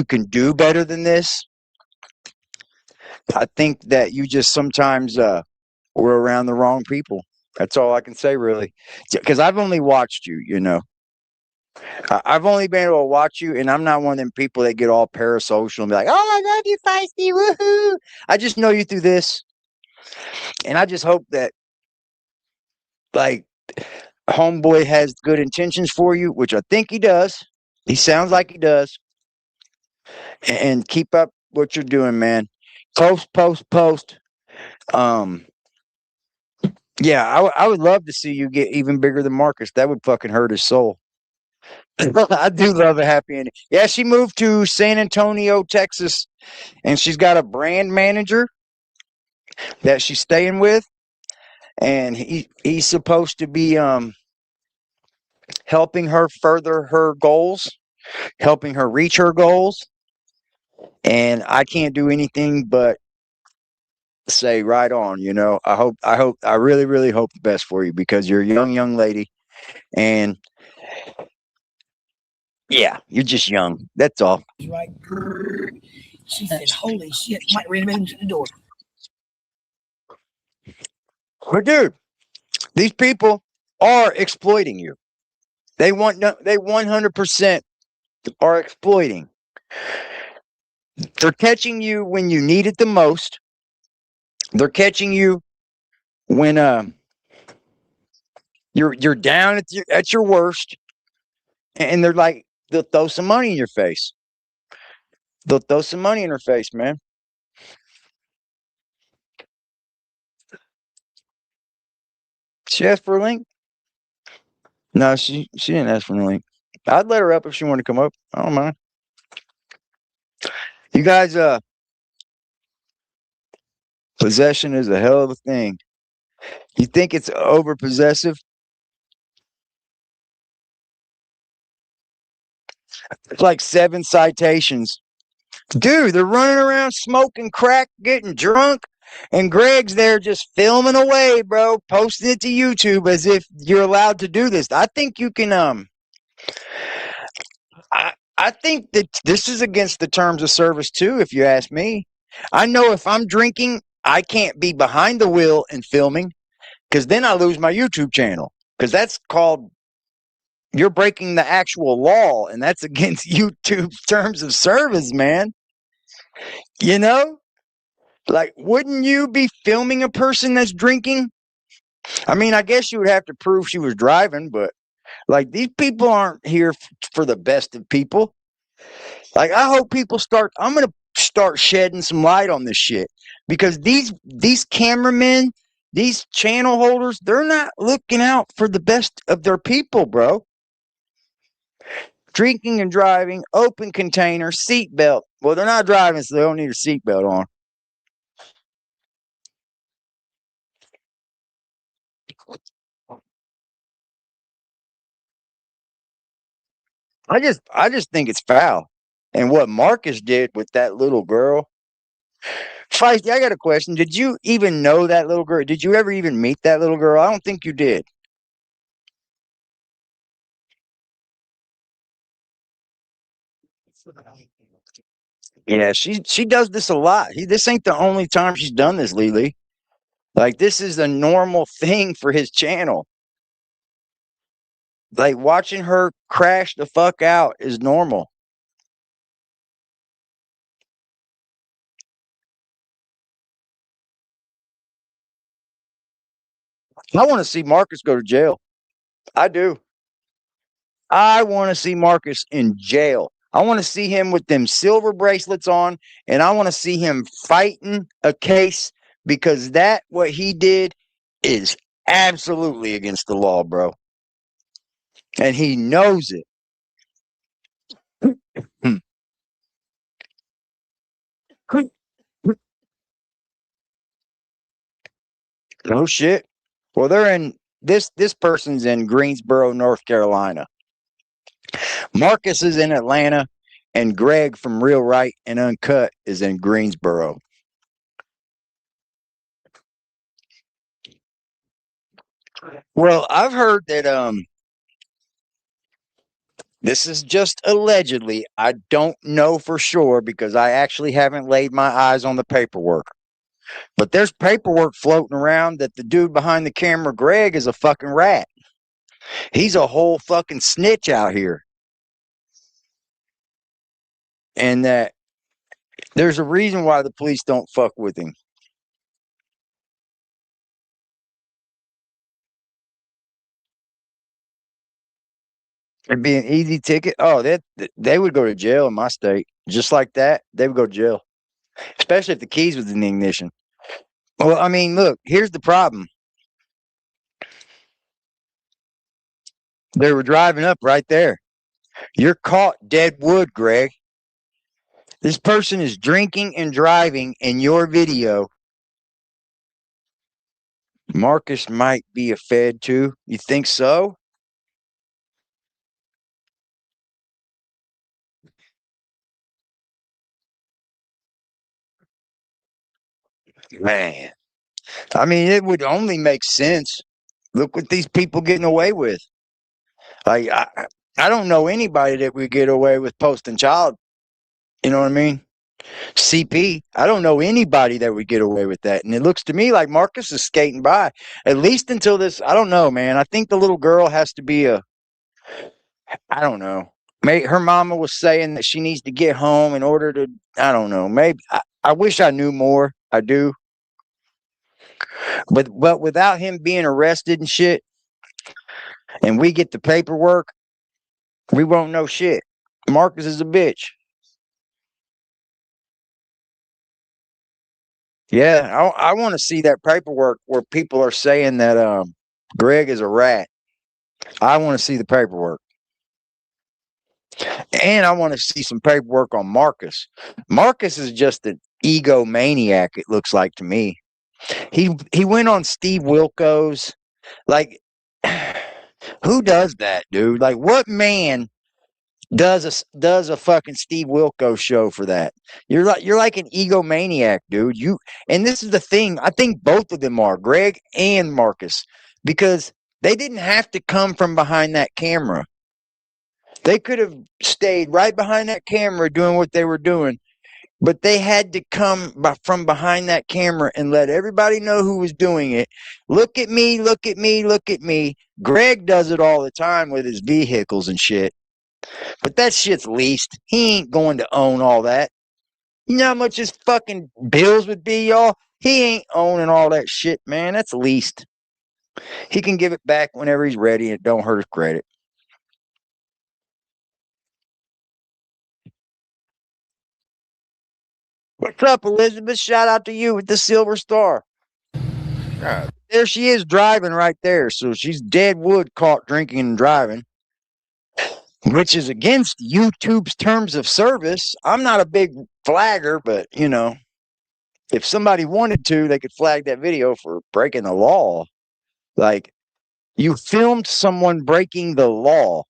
can do better than this. I think that you just sometimes were around the wrong people. That's all I can say, really. Because I've only watched you, you know. I've only been able to watch you, and I'm not one of them people that get all parasocial and be like, oh, I love you, Feisty, woohoo. I just know you through this. And I just hope that, like, homeboy has good intentions for you, which I think he does. He sounds like he does. And keep up what you're doing, man. Post, post, post. Um, yeah, I would love to see you get even bigger than Marcus. That would fucking hurt his soul. I do love a happy ending. Yeah, she moved to San Antonio, Texas, and she's got a brand manager that she's staying with, and he's supposed to be helping her further her goals, helping her reach her goals. And I can't do anything but say right on, you know. I really, really hope the best for you because you're a young lady, and yeah, you're just young. That's all. Right. She said, holy shit, might ran him into the door. But dude, these people are exploiting you. They 100% are exploiting. They're catching you when you need it the most. They're catching you when you're down at your worst, and they're like they'll throw some money in your face. They'll throw some money in her face, man. She asked for a link. No, she didn't ask for a link. I'd let her up if she wanted to come up. I don't mind. You guys, possession is a hell of a thing. You think it's over possessive? It's like 7 citations. Dude, they're running around smoking crack, getting drunk, and Greg's there just filming away, bro, posting it to YouTube as if you're allowed to do this. I think you can I think that this is against the terms of service too, if you ask me. I know if I'm drinking, I can't be behind the wheel and filming because then I lose my YouTube channel because that's called you're breaking the actual law and that's against YouTube's terms of service, man. You know? Like, wouldn't you be filming a person that's drinking? I mean, I guess you would have to prove she was driving, but like these people aren't here for the best of people. Like, I hope people I'm going to start shedding some light on this shit because these cameramen, these channel holders, they're not looking out for the best of their people, bro. Drinking and driving, open container, seatbelt. Well, they're not driving, so they don't need a seatbelt on. I just think it's foul. And what Marcus did with that little girl. Feisty, I got a question. Did you even know that little girl? Did you ever even meet that little girl? I don't think you did. Yeah, she does this a lot. This ain't the only time she's done this, Lily. Like this is a normal thing for his channel. Like watching her crash the fuck out is normal. I want to see Marcus go to jail. I do. I want to see Marcus in jail. I want to see him with them silver bracelets on, and I want to see him fighting a case because what he did is absolutely against the law, bro. And he knows it. Oh shit. Well, they're in this person's in Greensboro, North Carolina. Marcus is in Atlanta, and Greg from Real Right and Uncut is in Greensboro. Well, I've heard that this is just allegedly. I don't know for sure because I actually haven't laid my eyes on the paperwork. But there's paperwork floating around that the dude behind the camera, Greg, is a fucking rat. He's a whole fucking snitch out here. And that there's a reason why the police don't fuck with him. It'd be an easy ticket. Oh, they would go to jail in my state. Just like that, they would go to jail. Especially if the keys was in the ignition. Well, I mean, look, here's the problem. They were driving up right there. You're caught dead wood, Greg. This person is drinking and driving in your video. Marcus might be a fed too. You think so? Man, I mean, it would only make sense. Look what these people getting away with. Like, I don't know anybody that would get away with posting child. You know what I mean? CP. I don't know anybody that would get away with that. And it looks to me like Marcus is skating by, at least until this. I don't know, man. I think the little girl has to be I don't know. Her mama was saying that she needs to get home in order to, I don't know. Maybe, I wish I knew more. I do. But without him being arrested and shit, and we get the paperwork, we won't know shit. Marcus is a bitch. Yeah, I want to see that paperwork where people are saying that Greg is a rat. I want to see the paperwork. And I want to see some paperwork on Marcus. Marcus is just an egomaniac, it looks like to me. He went on Steve Wilkos. Like, who does that, dude? Like, what man does a fucking Steve Wilkos show for that? You're like an egomaniac, dude. And this is the thing. I think both of them are, Greg and Marcus, because they didn't have to come from behind that camera. They could have stayed right behind that camera doing what they were doing, but they had to come from behind that camera and let everybody know who was doing it. Look at me, look at me, look at me. Greg does it all the time with his vehicles and shit. But that shit's leased. He ain't going to own all that. You know how much his fucking bills would be, y'all? He ain't owning all that shit, man. That's leased. He can give it back whenever he's ready and it don't hurt his credit. What's up, Elizabeth? Shout out to you with the silver star. God. There she is driving right there. So she's dead wood caught drinking and driving, which is against YouTube's terms of service. I'm not a big flagger, but, you know, if somebody wanted to, they could flag that video for breaking the law. Like, you filmed someone breaking the law.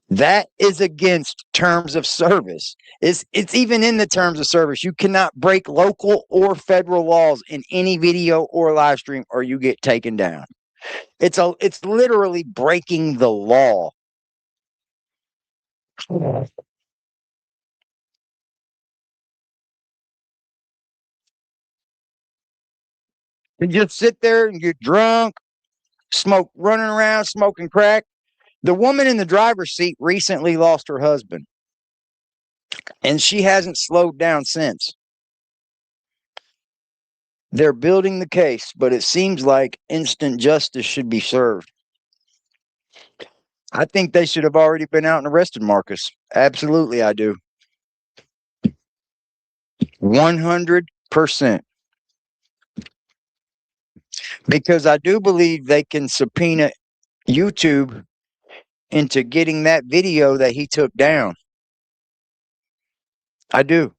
That is against terms of service. It's even in the terms of service. You cannot break local or federal laws in any video or live stream or you get taken down. It's literally breaking the law. You just sit there and get drunk, running around smoking crack. The woman in the driver's seat recently lost her husband, and she hasn't slowed down since. They're building the case, but it seems like instant justice should be served. I think they should have already been out and arrested Marcus. Absolutely, I do. 100%. Because I do believe they can subpoena YouTube into getting that video that he took down. I do.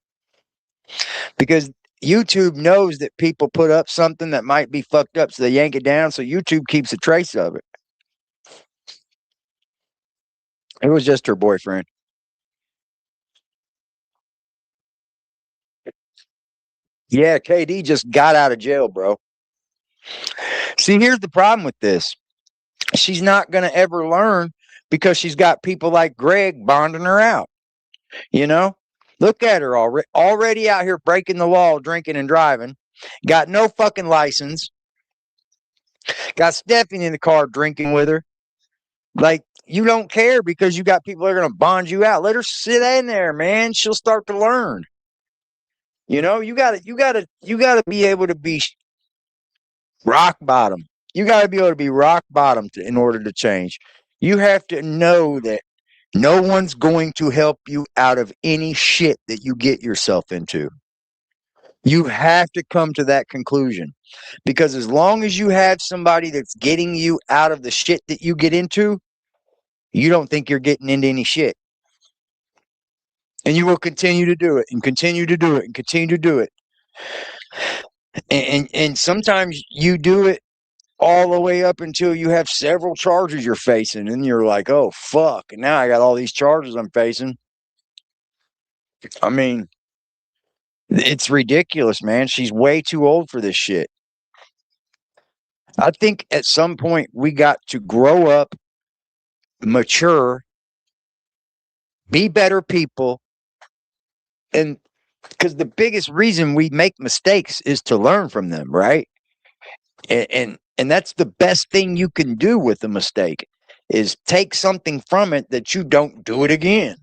Because YouTube knows that people put up something that might be fucked up, so they yank it down, so YouTube keeps a trace of it. It was just her boyfriend. Yeah, KD just got out of jail, bro. See, here's the problem with this. She's not going to ever learn because she's got people like Greg bonding her out. You know? Look at her already out here breaking the law, drinking and driving. Got no fucking license. Got Stephanie in the car drinking with her. Like, you don't care because you got people that are going to bond you out. Let her sit in there, man. She'll start to learn. You know, you got to be able to be rock bottom. You got to be able to be rock bottom in order to change. You have to know that no one's going to help you out of any shit that you get yourself into. You have to come to that conclusion, because as long as you have somebody that's getting you out of the shit that you get into, you don't think you're getting into any shit. And you will continue to do it and continue to do it and continue to do it. And sometimes you do it all the way up until you have several charges you're facing, and you're like, oh fuck, and now I got all these charges I'm facing. I mean, it's ridiculous, man. She's way too old for this shit. I think at some point we got to grow up, mature, be better people, and because the biggest reason we make mistakes is to learn from them, right? And that's the best thing you can do with a mistake, is take something from it that you don't do it again.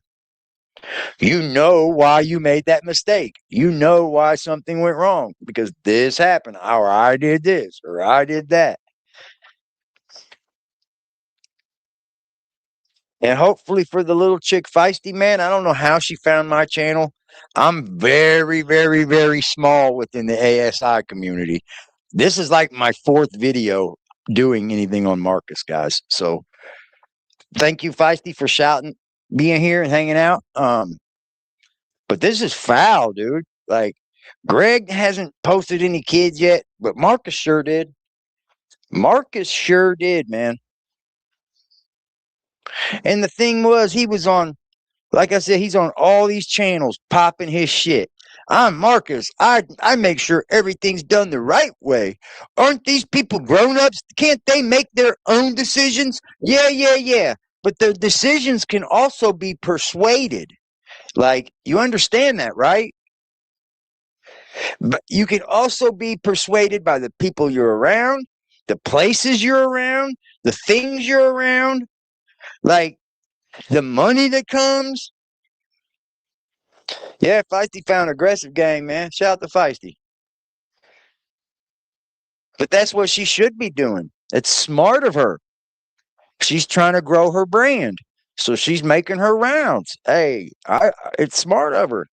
You know why you made that mistake. You know why something went wrong, because this happened, or I did this, or I did that. And hopefully for the little chick Feisty, man, I don't know how she found my channel. I'm very, very, very small within the ASI community. This is like my 4th video doing anything on Marcus, guys. So thank you, Feisty, for shouting, being here and hanging out. But this is foul, dude. Like, Greg hasn't posted any kids yet, but Marcus sure did. Marcus sure did, man. And the thing was, he was on, like I said, he's on all these channels popping his shit. I'm Marcus. I make sure everything's done the right way. Aren't these people grown-ups? Can't they make their own decisions? Yeah. But the decisions can also be persuaded. Like, you understand that, right? But you can also be persuaded by the people you're around, the places you're around, the things you're around, like the money that comes. Yeah, Feisty found aggressive game, man. Shout out to Feisty. But that's what she should be doing. It's smart of her. She's trying to grow her brand, so she's making her rounds. Hey, it's smart of her.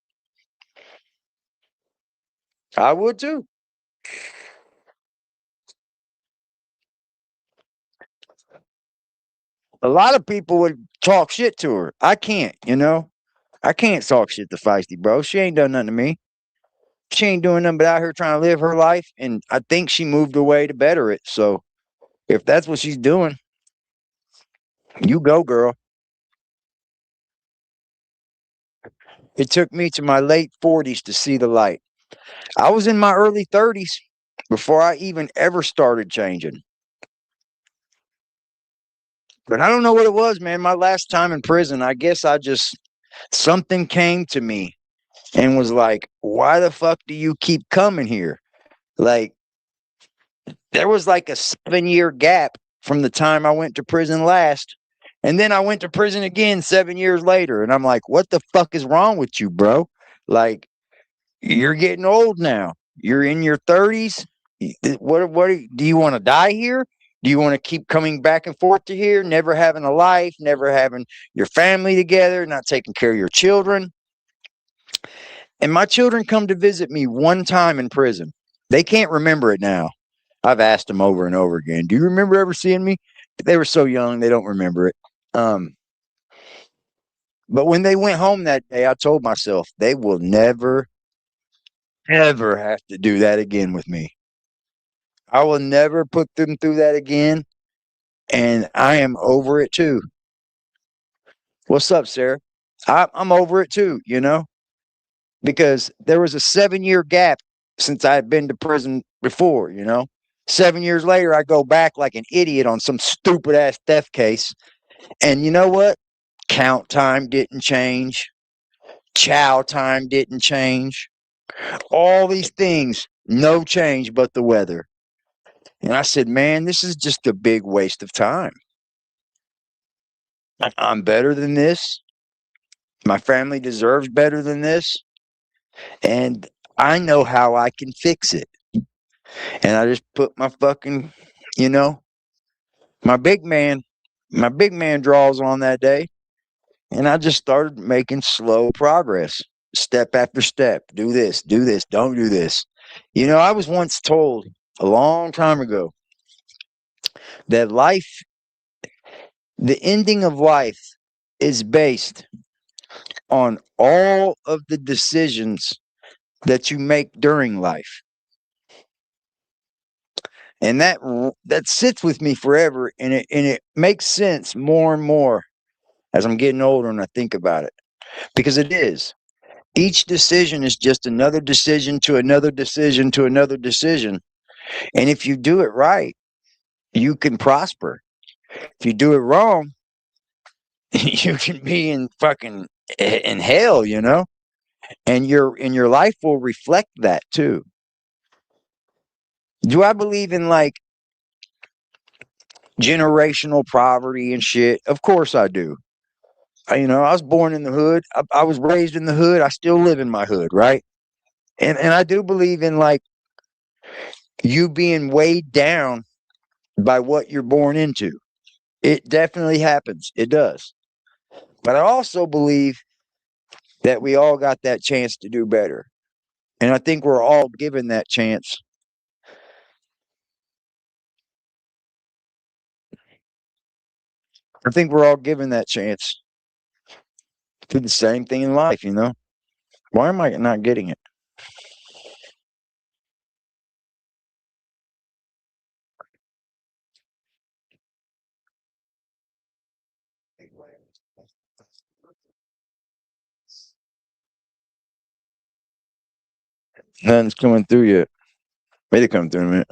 I would too. A lot of people would talk shit to her. I can't, I can't talk shit to Feisty, bro. She ain't done nothing to me. She ain't doing nothing but out here trying to live her life, and I think she moved away to better it. So if that's what she's doing, you go, girl. It took me to my late 40s to see the light. I was in my early 30s before I even ever started changing. But I don't know what it was, man. My last time in prison, I guess something came to me and was like, why the fuck do you keep coming here? Like, there was like a 7-year gap from the time I went to prison last. And then I went to prison again 7 years later. And I'm like, what the fuck is wrong with you, bro? Like, you're getting old now. You're in your 30s. What do you want to die here? Do you want to keep coming back and forth to here, never having a life, never having your family together, not taking care of your children? And my children come to visit me one time in prison. They can't remember it now. I've asked them over and over again, do you remember ever seeing me? They were so young, they don't remember it. But when they went home that day, I told myself they will never, ever have to do that again with me. I will never put them through that again. And I am over it too. What's up, Sarah? I'm over it too, because there was a 7-year gap since I had been to prison before, 7 years later, I go back like an idiot on some stupid ass theft case. And you know what? Count time didn't change. Chow time didn't change. All these things, no change but the weather. And I said, man, this is just a big waste of time. I'm better than this. My family deserves better than this. And I know how I can fix it. And I just put my fucking, my big man, my big man draws on that day. And I just started making slow progress, step after step. Do this, don't do this. You know, I was once told a long time ago that life, the ending of life, is based on all of the decisions that you make during life. And that sits with me forever, and it makes sense more and more as I'm getting older and I think about it. Because it is. Each decision is just another decision to another decision to another decision. And if you do it right, you can prosper. If you do it wrong, you can be in fucking in hell, you know? And your life will reflect that too. Do I believe in like generational poverty and shit? Of course I do. You know, I was born in the hood. I was raised in the hood. I still live in my hood, right? And I do believe in like you being weighed down by what you're born into. It definitely happens. It does. But I also believe that we all got that chance to do better. And I think we're all given that chance. I think we're all given that chance to do the same thing in life, you know? Why am I not getting it? Nothing's coming through yet. Maybe come through in a minute.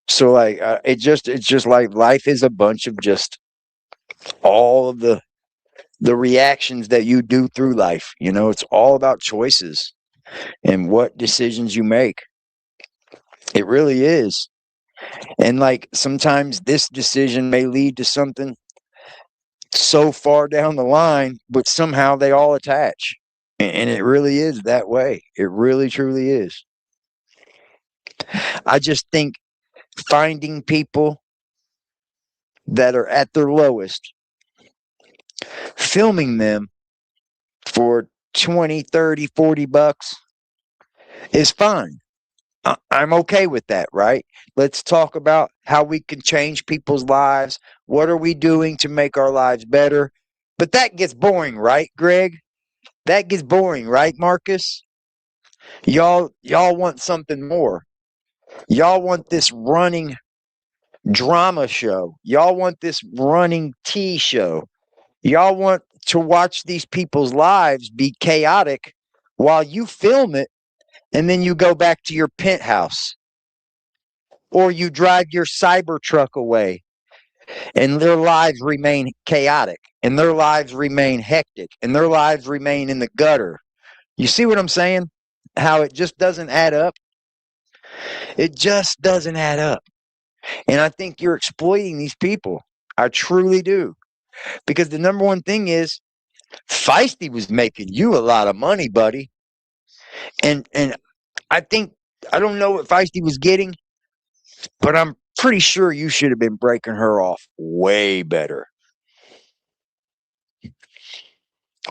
So like it's just like life is a bunch of just all of the reactions that you do through life. You know, it's all about choices and what decisions you make. It really is. And like sometimes this decision may lead to something so far down the line, but somehow they all attach. And it really is that way. It really truly is. I just think finding people that are at their lowest, filming them for 20, 30, 40 bucks is fine. I'm okay with that, right? Let's talk about how we can change people's lives. What are we doing to make our lives better? But that gets boring, right, Greg? That gets boring, right, Marcus? Y'all want something more. Y'all want this running drama show. Y'all want this running tea show. Y'all want to watch these people's lives be chaotic while you film it and then you go back to your penthouse. Or you drive your cyber truck away and their lives remain chaotic and their lives remain hectic and their lives remain in the gutter. You see what I'm saying? How it just doesn't add up? It just doesn't add up. And I think you're exploiting these people. I truly do. Because the number one thing is Feisty was making you a lot of money, buddy. And I think I don't know what Feisty was getting, but I'm pretty sure you should have been breaking her off way better.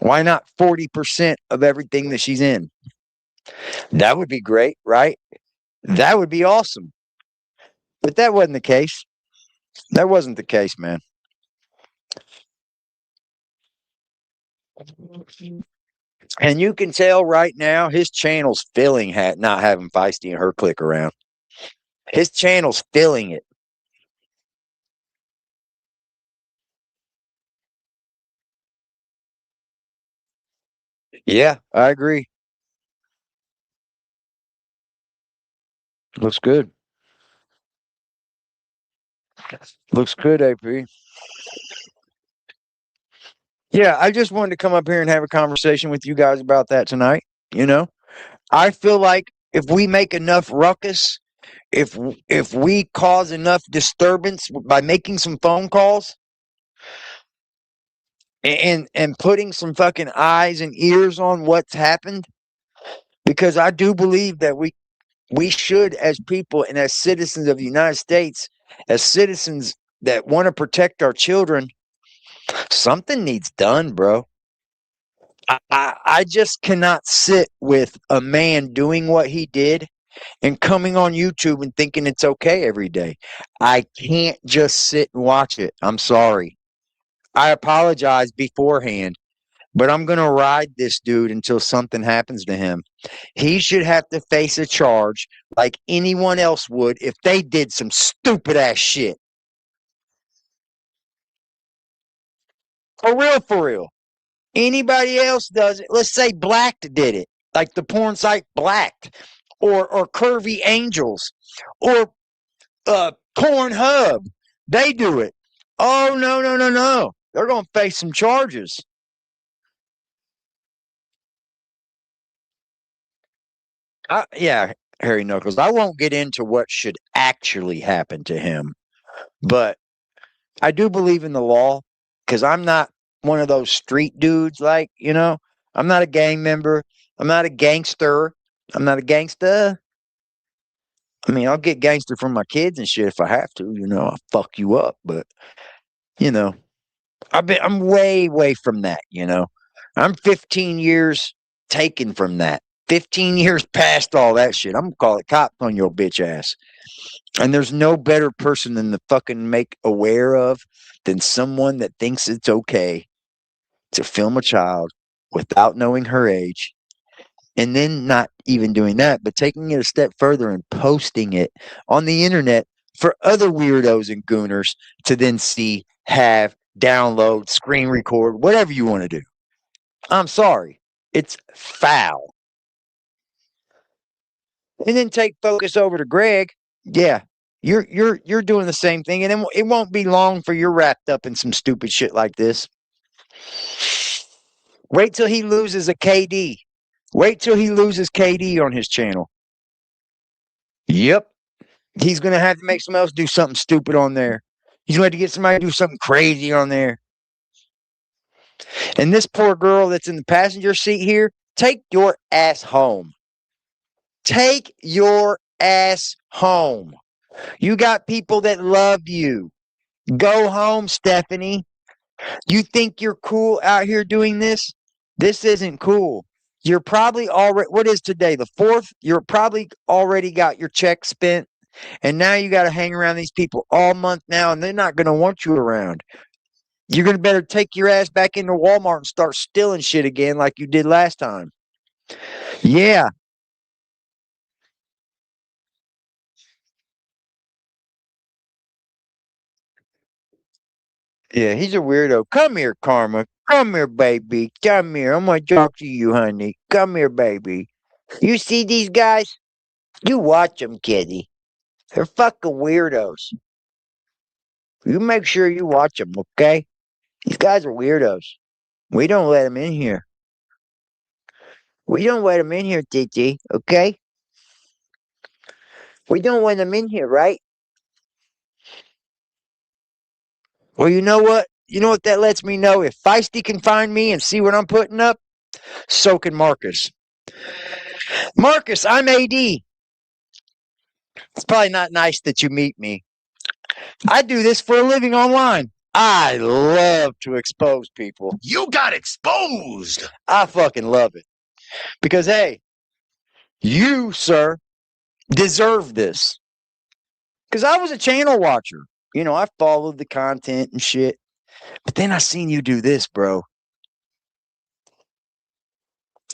Why not 40% of everything that she's in? That would be great, right? That would be awesome. But that wasn't the case. That wasn't the case, man. And you can tell right now his channel's filling not having Feisty and her click around. His channel's filling it. Yeah, I agree. Looks good. Looks good, AP. Yeah, I just wanted to come up here and have a conversation with you guys about that tonight. You know, I feel like if we make enough ruckus, if we cause enough disturbance by making some phone calls and putting some fucking eyes and ears on what's happened, because I do believe that we should, as people and as citizens of the United States, as citizens that want to protect our children, something needs done, bro. I just cannot sit with a man doing what he did and coming on YouTube and thinking it's okay every day. I can't just sit and watch it. I'm sorry. I apologize beforehand, but I'm going to ride this dude until something happens to him. He should have to face a charge like anyone else would if they did some stupid ass shit. For real, for real. Anybody else does it. Let's say Blacked did it, like the porn site Blacked, or Curvy Angels, or Pornhub. They do it. Oh no, no, no, no! They're going to face some charges. Yeah, Harry Knuckles. I won't get into what should actually happen to him, but I do believe in the law because I'm not one of those street dudes. Like, I'm not a gang member. I'm not a gangster. I'm not a gangster. I mean, I'll get gangster from my kids and shit if I have to. I'll fuck you up, but you know, I'm way, way from that. I'm 15 years taken from that. 15 years past all that shit. I'm gonna call it cops on your bitch ass. And there's no better person than to fucking make aware of than someone that thinks it's okay to film a child without knowing her age. And then not even doing that, but taking it a step further and posting it on the internet for other weirdos and gooners to then see, have, download, screen record, whatever you want to do. I'm sorry. It's foul. And then take focus over to Greg. Yeah, you're doing the same thing, and it won't be long for you're wrapped up in some stupid shit like this. Wait till he loses a KD. Wait till he loses KD on his channel. Yep. He's going to have to make someone else do something stupid on there. He's going to have to get somebody to do something crazy on there. And this poor girl that's in the passenger seat here, take your ass home. Take your ass home. You got people that love you. Go home, Stephanie. You think you're cool out here doing this? This isn't cool. You're probably already, what is today, the 4th? You're probably already got your check spent. And now you got to hang around these people all month now, and they're not going to want you around. You're going to better take your ass back into Walmart and start stealing shit again like you did last time. Yeah. Yeah, he's a weirdo. Come here, Karma. Come here, baby. Come here. I'm going to talk to you, honey. Come here, baby. You see these guys? You watch them, kitty. They're fucking weirdos. You make sure you watch them, okay? These guys are weirdos. We don't let them in here. We don't let them in here, Titi, okay? We don't want them in here, right? Well, you know what? You know what that lets me know? If Feisty can find me and see what I'm putting up, so can Marcus. Marcus, I'm AD. It's probably not nice that you meet me. I do this for a living online. I love to expose people. You got exposed. I fucking love it. Because, hey, you, sir, deserve this. Because I was a channel watcher. I followed the content and shit. But then I seen you do this, bro.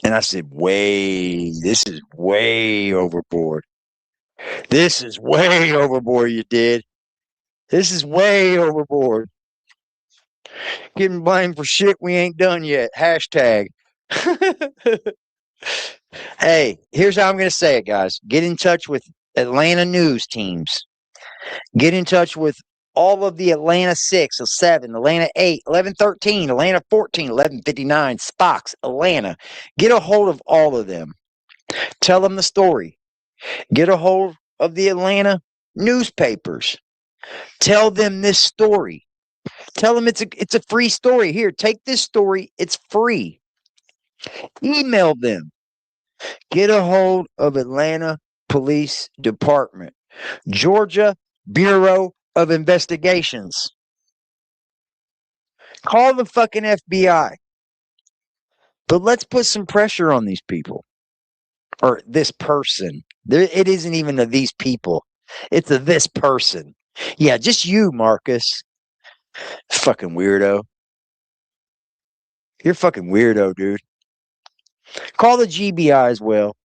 And I said, this is way overboard. This is way overboard, you did. This is way overboard. Getting blamed for shit we ain't done yet. Hashtag. Hey, here's how I'm going to say it, guys. Get in touch with Atlanta news teams. Get in touch with all of the Atlanta 6, 7, Atlanta 8, 11, 13, Atlanta 14, 1159, Spox, Atlanta. Get a hold of all of them. Tell them the story. Get a hold of the Atlanta newspapers. Tell them this story. Tell them it's a free story. Here, take this story. It's free. Email them. Get a hold of Atlanta Police Department. Georgia Bureau of Investigations. Call the fucking FBI. But let's put some pressure on these people. Or this person. It isn't even a these people. It's a this person. Yeah, just you, Marcus. Fucking weirdo. You're fucking weirdo, dude. Call the GBI as well.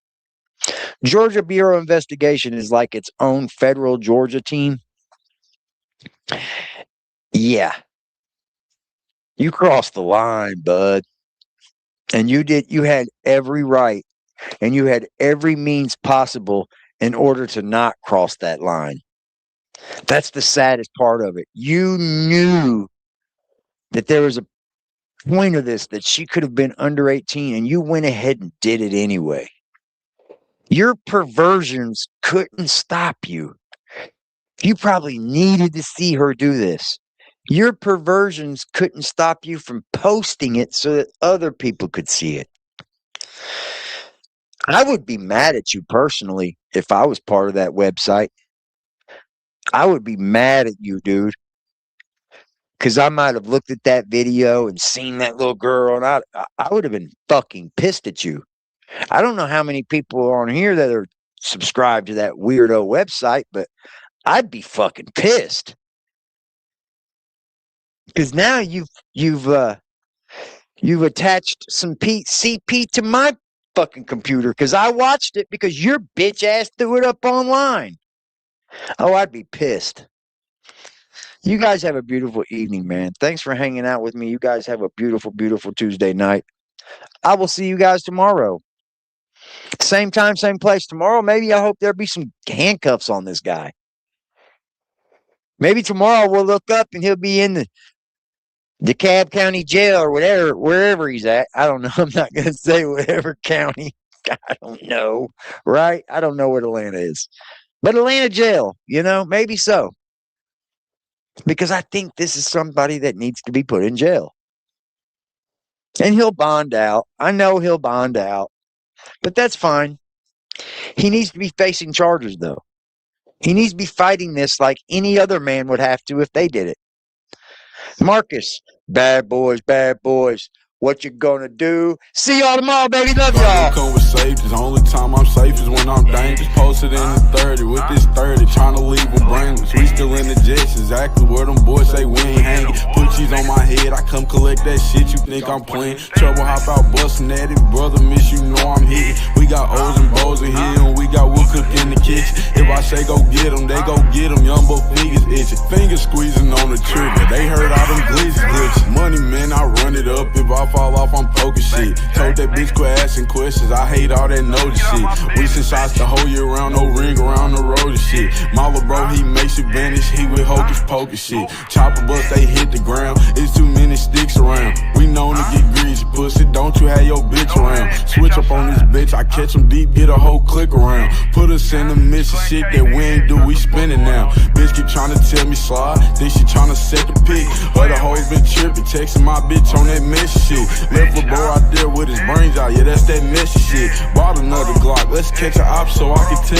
Georgia Bureau of Investigation is like its own federal Georgia team. Yeah. You crossed the line, bud. And you had every right and you had every means possible in order to not cross that line. That's the saddest part of it. You knew that there was a point of this that she could have been under 18 and you went ahead and did it anyway. Your perversions couldn't stop you. You probably needed to see her do this. Your perversions couldn't stop you from posting it so that other people could see it. I would be mad at you personally if I was part of that website. I would be mad at you, dude. Because I might have looked at that video and seen that little girl, and I would have been fucking pissed at you. I don't know how many people are on here that are subscribed to that weirdo website, but I'd be fucking pissed. Because now you've attached some CP to my fucking computer because I watched it because your bitch ass threw it up online. Oh, I'd be pissed. You guys have a beautiful evening, man. Thanks for hanging out with me. You guys have a beautiful, beautiful Tuesday night. I will see you guys tomorrow. Same time, same place tomorrow. Maybe I hope there'll be some handcuffs on this guy. Maybe tomorrow we'll look up and he'll be in the DeKalb County Jail or whatever, wherever he's at. I don't know. I'm not going to say whatever county. I don't know. Right? I don't know what Atlanta is. But Atlanta jail, maybe so. Because I think this is somebody that needs to be put in jail. And he'll bond out. I know he'll bond out. But that's fine. He needs to be facing charges, though. He needs to be fighting this like any other man would have to if they did it. Marcus, bad boys, bad boys. What you gonna do? See y'all tomorrow, baby. Love y'all. Come with safety. The only time I'm safe is when I'm dangerous. Posted in the 30 with this 30, trying to leave them brainless. We still in the jets, exactly where them boys say we ain't hanging. Put cheese on my head, I come collect that shit. You think I'm playing? Trouble hop out busting at it, brother. Miss you know I'm hitting. We got O's and Bo's in here, and we got wood cook in the kitchen. If I say go get them, they go get them. Young boy fingers itching, fingers squeezing on the trigger. They heard all them glitches. Money man, I run it up. If I fall off, I'm poking shit. Told that bitch quit asking questions. I hate all that notice shit. We send shots the whole year round, no ring around the road and shit. My little bro, he makes it vanish. He with hocus pocus shit. Chopper bust, they hit the ground. It's too many sticks around. We known to get greasy, pussy. Don't you have your bitch around? Switch up on this bitch. I catch him deep, get a whole click around. Put us in the mission, shit that we ain't do. We spinning now. Bitch keep trying to tell me slide. Think she trying to set the pick. But the hoes been tripping, texting my bitch on that messy shit. Left a bro out there with his brains out, yeah, that's that messy shit. Bought another Glock, let's catch a op so I can test.